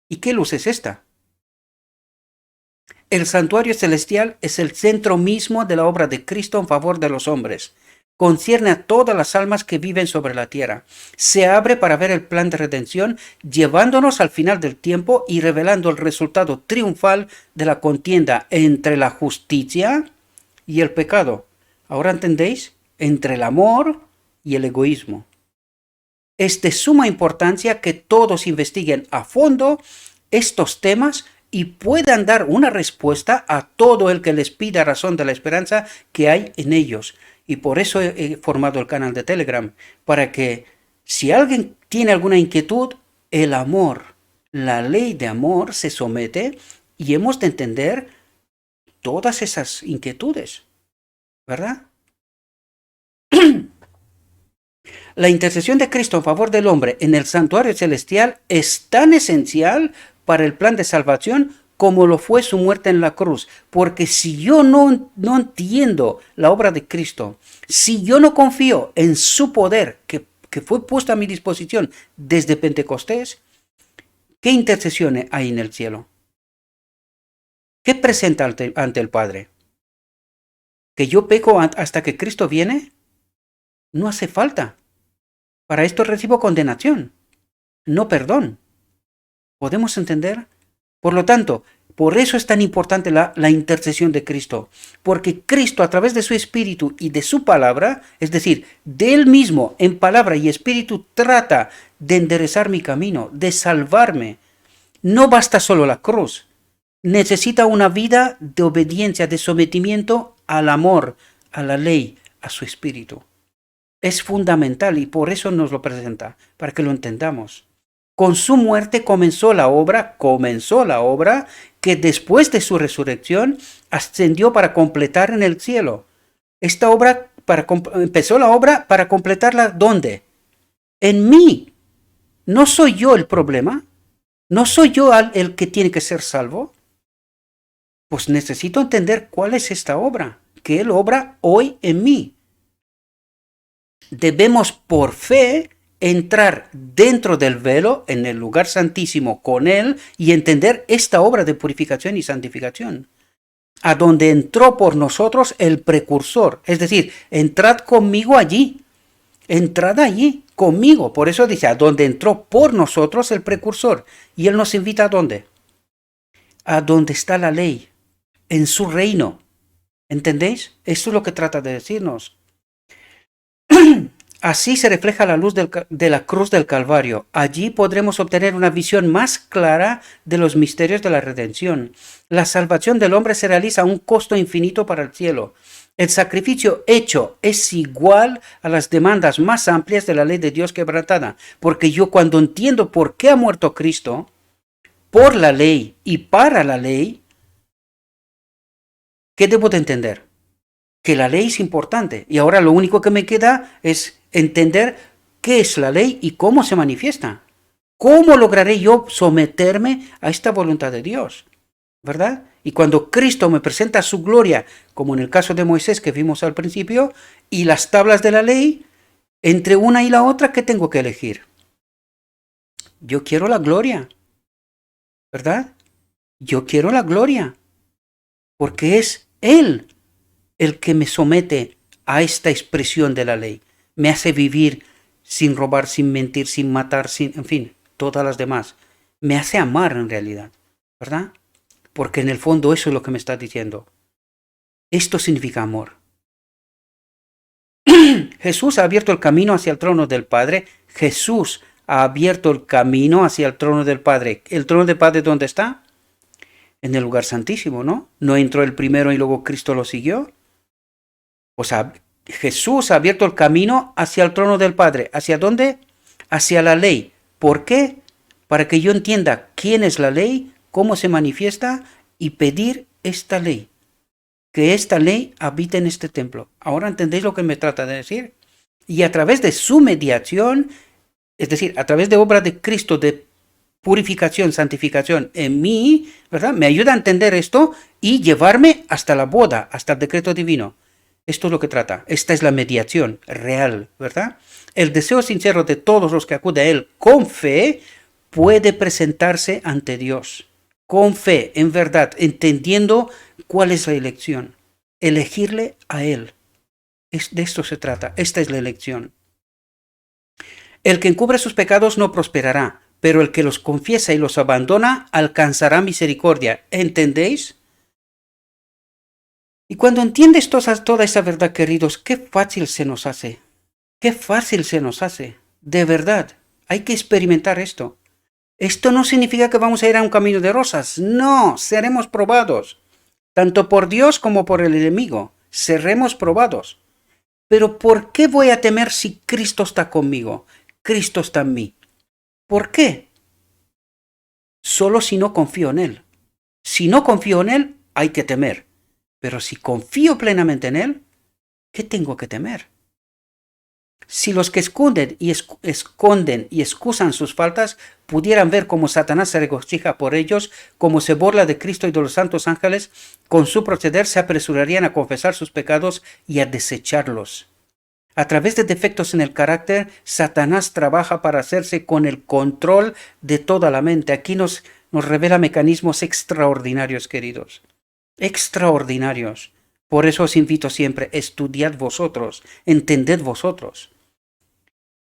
¿Y qué luz es esta? El santuario celestial es el centro mismo de la obra de Cristo en favor de los hombres. Concierne a todas las almas que viven sobre la tierra. Se abre para ver el plan de redención, llevándonos al final del tiempo y revelando el resultado triunfal de la contienda entre la justicia y el pecado. ¿Ahora entendéis? Entre el amor y el egoísmo. Es de suma importancia que todos investiguen a fondo estos temas y puedan dar una respuesta a todo el que les pida razón de la esperanza que hay en ellos. Y por eso he formado el canal de Telegram, para que si alguien tiene alguna inquietud, el amor, la ley de amor se somete y hemos de entender todas esas inquietudes, ¿verdad? La intercesión de Cristo en favor del hombre en el santuario celestial es tan esencial para el plan de salvación como lo fue su muerte en la cruz. Porque si yo no entiendo la obra de Cristo, si yo no confío en su poder que fue puesto a mi disposición desde Pentecostés, ¿qué intercesión hay en el cielo? ¿Qué presenta ante el Padre? ¿Que yo peco hasta que Cristo viene? No hace falta. Para esto recibo condenación, no perdón. ¿Podemos entender? Por lo tanto, por eso es tan importante la intercesión de Cristo, porque Cristo a través de su Espíritu y de su palabra, es decir, de Él mismo en palabra y Espíritu, trata de enderezar mi camino, de salvarme. No basta solo la cruz, necesita una vida de obediencia, de sometimiento al amor, a la ley, a su Espíritu. Es fundamental y por eso nos lo presenta, para que lo entendamos. Con su muerte comenzó la obra que después de su resurrección ascendió para completar en el cielo. Esta obra, empezó la obra para completarla ¿dónde? En mí. ¿No soy yo el problema? ¿No soy yo el que tiene que ser salvo? Pues necesito entender cuál es esta obra, que Él obra hoy en mí. Debemos por fe entrar dentro del velo, en el lugar santísimo con Él, y entender esta obra de purificación y santificación, a donde entró por nosotros el precursor. Es decir, entrad conmigo allí, entrad allí conmigo. Por eso dice, a donde entró por nosotros el precursor. Y Él nos invita ¿a dónde? A donde está la ley, en su reino. ¿Entendéis? Esto es lo que trata de decirnos. Así se refleja la luz de la cruz del Calvario. Allí podremos obtener una visión más clara de los misterios de la redención. La salvación del hombre se realiza a un costo infinito para el cielo. El sacrificio hecho es igual a las demandas más amplias de la ley de Dios quebrantada. Porque yo, cuando entiendo por qué ha muerto Cristo, por la ley y para la ley, ¿qué debo de entender? Que la ley es importante. Y ahora lo único que me queda es entender qué es la ley y cómo se manifiesta. ¿Cómo lograré yo someterme a esta voluntad de Dios? ¿Verdad? Y cuando Cristo me presenta su gloria, como en el caso de Moisés que vimos al principio, y las tablas de la ley, entre una y la otra, ¿qué tengo que elegir? Yo quiero la gloria, ¿verdad? Yo quiero la gloria, porque es Él el que me somete a esta expresión de la ley. Me hace vivir sin robar, sin mentir, sin matar, en fin, todas las demás. Me hace amar en realidad, ¿verdad? Porque en el fondo eso es lo que me está diciendo. Esto significa amor. Jesús ha abierto el camino hacia el trono del Padre. Jesús ha abierto el camino hacia el trono del Padre. ¿El trono del Padre dónde está? En el lugar santísimo, ¿no? ¿No entró el primero y luego Cristo lo siguió? O sea, Jesús ha abierto el camino hacia el trono del Padre. ¿Hacia dónde? Hacia la ley. ¿Por qué? Para que yo entienda quién es la ley, cómo se manifiesta y pedir esta ley. Que esta ley habite en este templo. ¿Ahora entendéis lo que me trata de decir? Y a través de su mediación, es decir, a través de obra de Cristo de purificación, santificación en mí, ¿verdad? Me ayuda a entender esto y llevarme hasta la boda, hasta el decreto divino. Esto es lo que trata. Esta es la mediación real, ¿verdad? El deseo sincero de todos los que acuden a Él con fe puede presentarse ante Dios. Con fe, en verdad, entendiendo cuál es la elección. Elegirle a Él. De esto se trata. Esta es la elección. El que encubre sus pecados no prosperará, pero el que los confiesa y los abandona alcanzará misericordia. ¿Entendéis? Y cuando entiendes toda esa verdad, queridos, qué fácil se nos hace. Qué fácil se nos hace. De verdad, hay que experimentar esto. Esto no significa que vamos a ir a un camino de rosas. No, seremos probados. Tanto por Dios como por el enemigo. Seremos probados. Pero ¿por qué voy a temer si Cristo está conmigo? Cristo está en mí. ¿Por qué? Solo si no confío en Él. Si no confío en Él, hay que temer. Pero si confío plenamente en Él, ¿qué tengo que temer? Si los que esconden y excusan sus faltas pudieran ver cómo Satanás se regocija por ellos, cómo se burla de Cristo y de los santos ángeles, con su proceder se apresurarían a confesar sus pecados y a desecharlos. A través de defectos en el carácter, Satanás trabaja para hacerse con el control de toda la mente. Aquí nos revela mecanismos extraordinarios, queridos. Extraordinarios. Por eso os invito siempre, estudiad vosotros, entended vosotros.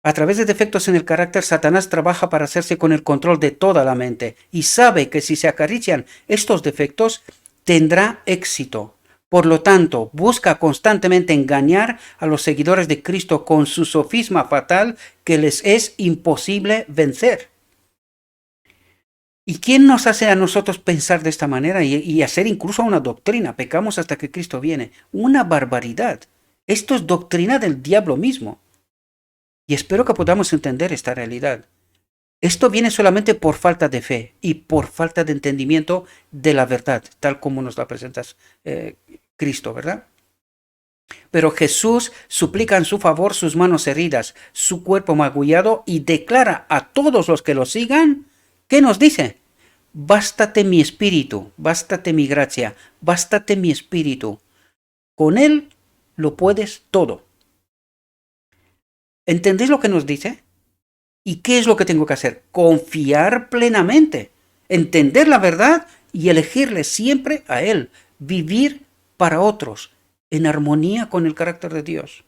A través de defectos en el carácter, Satanás trabaja para hacerse con el control de toda la mente y sabe que si se acarician estos defectos, tendrá éxito. Por lo tanto, busca constantemente engañar a los seguidores de Cristo con su sofisma fatal que les es imposible vencer. ¿Y quién nos hace a nosotros pensar de esta manera y hacer incluso una doctrina? Pecamos hasta que Cristo viene. Una barbaridad. Esto es doctrina del diablo mismo. Y espero que podamos entender esta realidad. Esto viene solamente por falta de fe y por falta de entendimiento de la verdad, tal como nos la presenta Cristo, ¿verdad? Pero Jesús suplica en su favor sus manos heridas, su cuerpo magullado y declara a todos los que lo sigan, ¿qué nos dice? Bástate mi espíritu, bástate mi gracia, bástate mi espíritu. Con Él lo puedes todo. ¿Entendéis lo que nos dice? ¿Y qué es lo que tengo que hacer? Confiar plenamente, entender la verdad y elegirle siempre a Él, vivir para otros, en armonía con el carácter de Dios.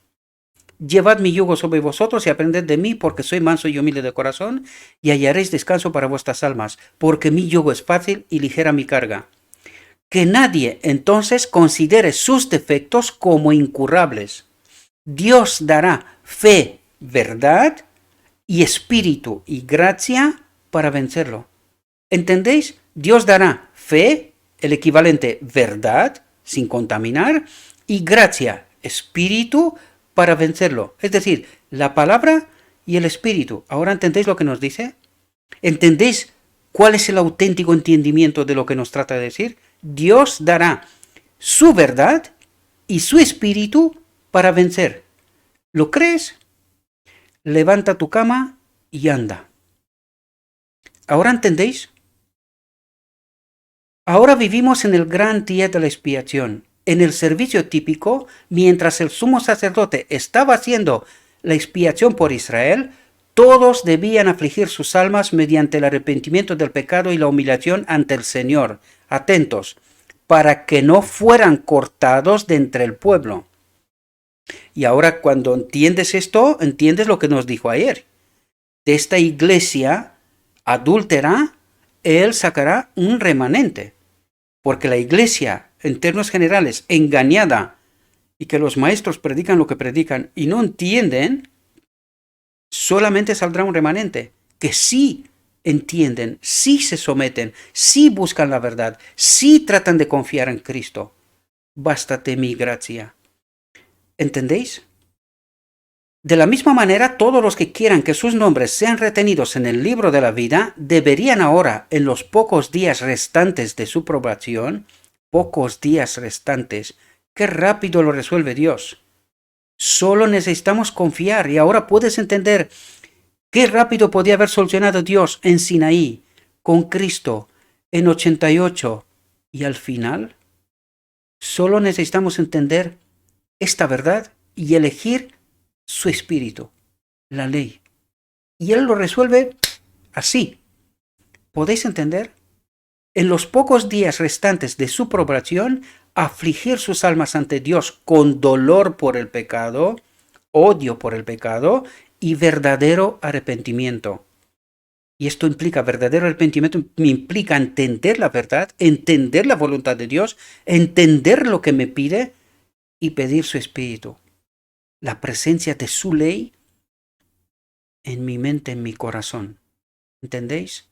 Llevad mi yugo sobre vosotros y aprended de mí, porque soy manso y humilde de corazón, y hallaréis descanso para vuestras almas, porque mi yugo es fácil y ligera mi carga. que nadie entonces considere sus defectos como incurrables. Dios dará fe, verdad y espíritu y gracia para vencerlo. ¿Entendéis? Dios dará fe, el equivalente verdad, sin contaminar, y gracia, espíritu, para vencerlo. Es decir, la palabra y el espíritu. ¿Ahora entendéis lo que nos dice? ¿Entendéis cuál es el auténtico entendimiento de lo que nos trata de decir? Dios dará su verdad y su espíritu para vencer. ¿Lo crees? Levanta tu cama y anda. ¿Ahora entendéis? Ahora vivimos en el gran día de la expiación. En el servicio típico, mientras el sumo sacerdote estaba haciendo la expiación por Israel, todos debían afligir sus almas mediante el arrepentimiento del pecado y la humillación ante el Señor. Atentos, para que no fueran cortados de entre el pueblo. Y ahora cuando entiendes esto, entiendes lo que nos dijo ayer. De esta iglesia adúltera, Él sacará un remanente. Porque la iglesia, en términos generales, engañada, y que los maestros predican lo que predican y no entienden, solamente saldrá un remanente que sí entienden, sí se someten, sí buscan la verdad, sí tratan de confiar en Cristo. Bástate mi gracia. ¿Entendéis? De la misma manera, todos los que quieran que sus nombres sean retenidos en el libro de la vida, deberían ahora, en los pocos días restantes de su probación, pocos días restantes, qué rápido lo resuelve Dios. Solo necesitamos confiar y ahora puedes entender qué rápido podía haber solucionado Dios en Sinaí, con Cristo, en 88 y al final. Solo necesitamos entender esta verdad y elegir su espíritu, la ley. Y Él lo resuelve así. ¿Podéis entender? En los pocos días restantes de su probación, afligir sus almas ante Dios con dolor por el pecado, odio por el pecado y verdadero arrepentimiento. Y esto implica, verdadero arrepentimiento implica entender la verdad, entender la voluntad de Dios, entender lo que me pide y pedir su espíritu. La presencia de su ley en mi mente, en mi corazón. ¿Entendéis?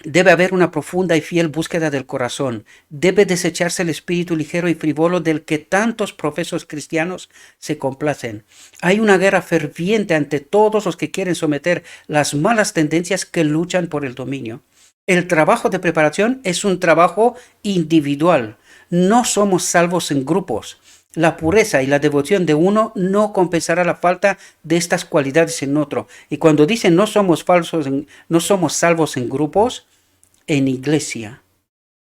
Debe haber una profunda y fiel búsqueda del corazón. Debe desecharse el espíritu ligero y frívolo del que tantos profesos cristianos se complacen. Hay una guerra ferviente ante todos los que quieren someter las malas tendencias que luchan por el dominio. El trabajo de preparación es un trabajo individual. No somos salvos en grupos. La pureza y la devoción de uno no compensará la falta de estas cualidades en otro. Y cuando dicen no somos salvos en grupos, en iglesia,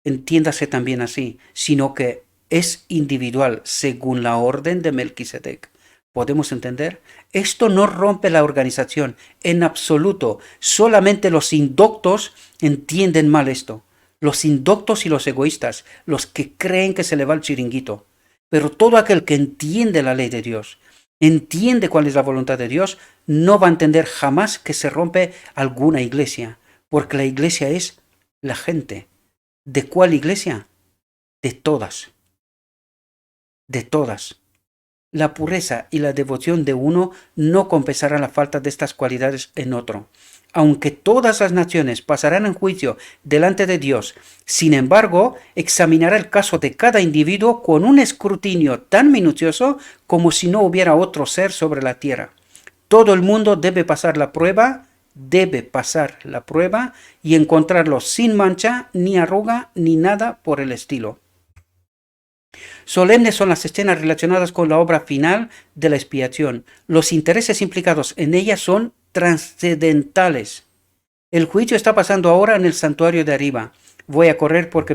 entiéndase también así, sino que es individual según la orden de Melquisedec. ¿Podemos entender? Esto no rompe la organización en absoluto. Solamente los indoctos entienden mal esto. Los indoctos y los egoístas, los que creen que se le va el chiringuito. Pero todo aquel que entiende la ley de Dios, entiende cuál es la voluntad de Dios, no va a entender jamás que se rompe alguna iglesia, porque la iglesia es la gente. ¿De cuál iglesia? De todas. De todas. La pureza y la devoción de uno no compensarán la falta de estas cualidades en otro. Aunque todas las naciones pasarán en juicio delante de Dios, sin embargo, examinará el caso de cada individuo con un escrutinio tan minucioso como si no hubiera otro ser sobre la tierra. Todo el mundo debe pasar la prueba y encontrarlo sin mancha, ni arruga, ni nada por el estilo. Solemnes son las escenas relacionadas con la obra final de la expiación. Los intereses implicados en ella son trascendentales. El juicio está pasando ahora en el santuario de arriba. Voy a correr porque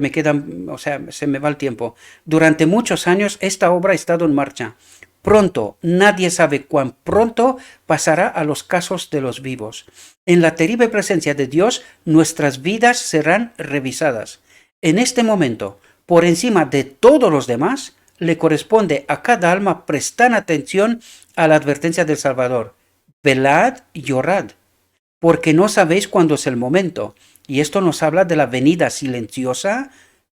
se me va el tiempo. Durante muchos años esta obra ha estado en marcha. Pronto, nadie sabe cuán pronto pasará a los casos de los vivos. En la terrible presencia de Dios, nuestras vidas serán revisadas. En este momento, por encima de todos los demás, le corresponde a cada alma prestar atención a la advertencia del Salvador. Velad y orad, porque no sabéis cuándo es el momento. Y esto nos habla de la venida silenciosa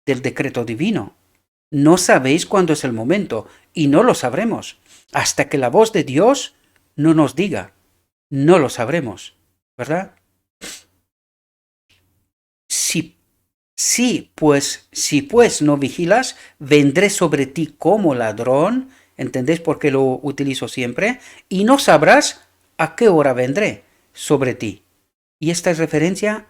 del decreto divino. No sabéis cuándo es el momento, y no lo sabremos, hasta que la voz de Dios no nos diga. No lo sabremos, ¿verdad? Si pues no vigilas, vendré sobre ti como ladrón, ¿entendéis por qué lo utilizo siempre? Y no sabrás a qué hora vendré sobre ti. Y esta es referencia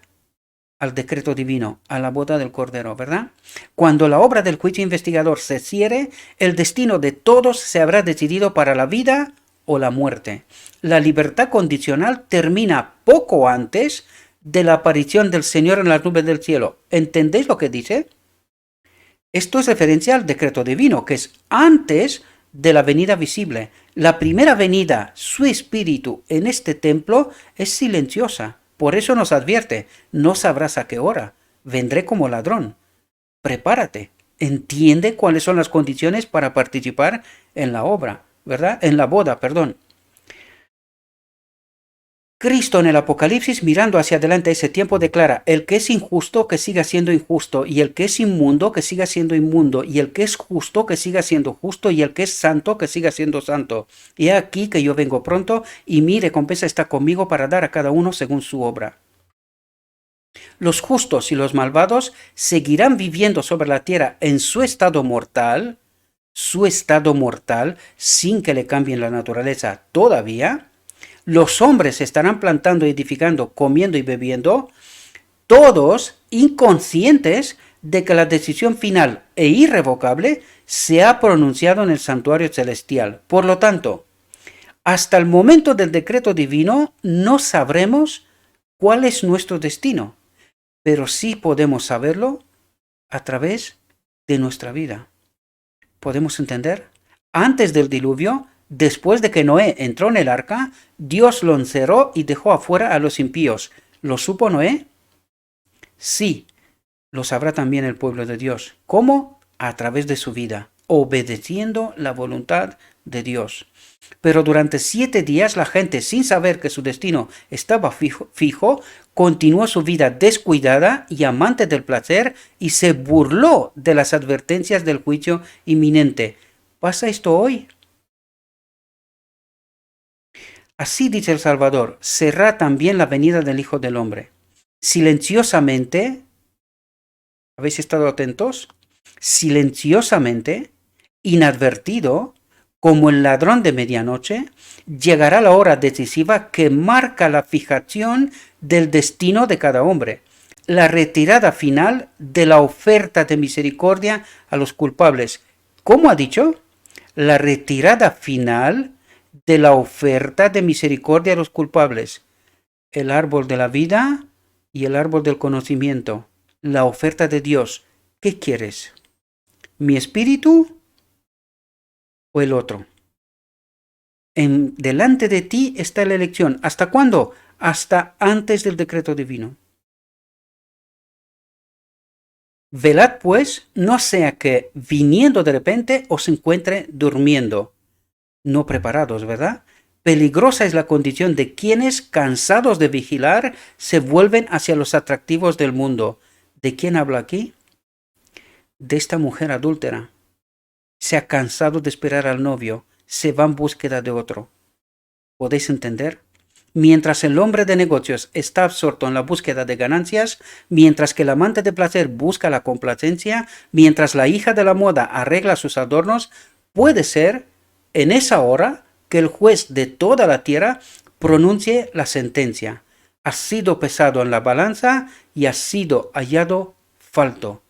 al decreto divino, a la boda del Cordero, ¿verdad? Cuando la obra del juicio investigador se cierre, el destino de todos se habrá decidido para la vida o la muerte. La libertad condicional termina poco antes de la aparición del Señor en las nubes del cielo. ¿Entendéis lo que dice? Esto es referencia al decreto divino, que es antes de la venida visible. La primera venida, su espíritu en este templo, es silenciosa. Por eso nos advierte, no sabrás a qué hora, vendré como ladrón. Prepárate, entiende cuáles son las condiciones para participar en la obra, ¿verdad? En la boda, perdón. Cristo en el Apocalipsis, mirando hacia adelante ese tiempo, declara, el que es injusto, que siga siendo injusto, y el que es inmundo, que siga siendo inmundo, y el que es justo, que siga siendo justo, y el que es santo, que siga siendo santo. Y he aquí que yo vengo pronto, y mi recompensa está conmigo para dar a cada uno según su obra. Los justos y los malvados seguirán viviendo sobre la tierra en su estado mortal, sin que le cambien la naturaleza todavía. Los hombres estarán plantando, edificando, comiendo y bebiendo, todos inconscientes de que la decisión final e irrevocable se ha pronunciado en el santuario celestial. Por lo tanto, hasta el momento del decreto divino no sabremos cuál es nuestro destino, pero sí podemos saberlo a través de nuestra vida. ¿Podemos entender? Antes del diluvio, después de que Noé entró en el arca, Dios lo encerró y dejó afuera a los impíos. ¿Lo supo Noé? Sí, lo sabrá también el pueblo de Dios. ¿Cómo? A través de su vida, obedeciendo la voluntad de Dios. Pero durante 7 días la gente, sin saber que su destino estaba fijo, continuó su vida descuidada y amante del placer y se burló de las advertencias del juicio inminente. ¿Pasa esto hoy? Así dice el Salvador, será también la venida del Hijo del Hombre. Silenciosamente, ¿habéis estado atentos? Silenciosamente, inadvertido, como el ladrón de medianoche, llegará la hora decisiva que marca la fijación del destino de cada hombre, la retirada final de la oferta de misericordia a los culpables. ¿Cómo ha dicho? La retirada final de la oferta de misericordia a los culpables. El árbol de la vida y el árbol del conocimiento. La oferta de Dios. ¿Qué quieres? ¿Mi espíritu o el otro? Delante de ti está la elección. ¿Hasta cuándo? Hasta antes del decreto divino. Velad pues, no sea que viniendo de repente os encuentre durmiendo, no preparados, ¿verdad? Peligrosa es la condición de quienes, cansados de vigilar, se vuelven hacia los atractivos del mundo. ¿De quién habla aquí? De esta mujer adúltera. Se ha cansado de esperar al novio, se va en búsqueda de otro. ¿Podéis entender? Mientras el hombre de negocios está absorto en la búsqueda de ganancias, mientras que el amante de placer busca la complacencia, mientras la hija de la moda arregla sus adornos, puede ser en esa hora que el juez de toda la tierra pronuncie la sentencia. Has sido pesado en la balanza y has sido hallado falto.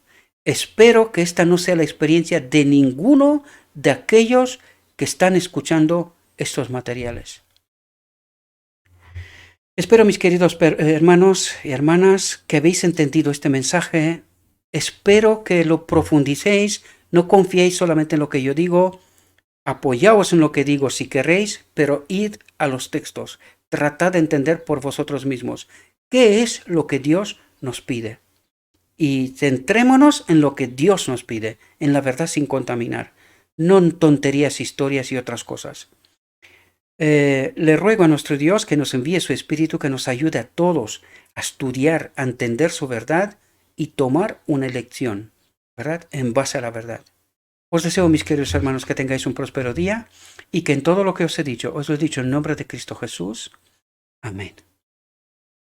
Espero que esta no sea la experiencia de ninguno de aquellos que están escuchando estos materiales. Espero, mis queridos hermanos y hermanas, que habéis entendido este mensaje. Espero que lo profundicéis, no confiéis solamente en lo que yo digo. Apoyaos en lo que digo si queréis, pero id a los textos. Tratad de entender por vosotros mismos qué es lo que Dios nos pide. Y centrémonos en lo que Dios nos pide, en la verdad sin contaminar, no en tonterías, historias y otras cosas. Le ruego a nuestro Dios que nos envíe su Espíritu, que nos ayude a todos a estudiar, a entender su verdad y tomar una elección, ¿verdad? En base a la verdad. Os deseo, mis queridos hermanos, que tengáis un próspero día y que en todo lo que os he dicho en nombre de Cristo Jesús. Amén.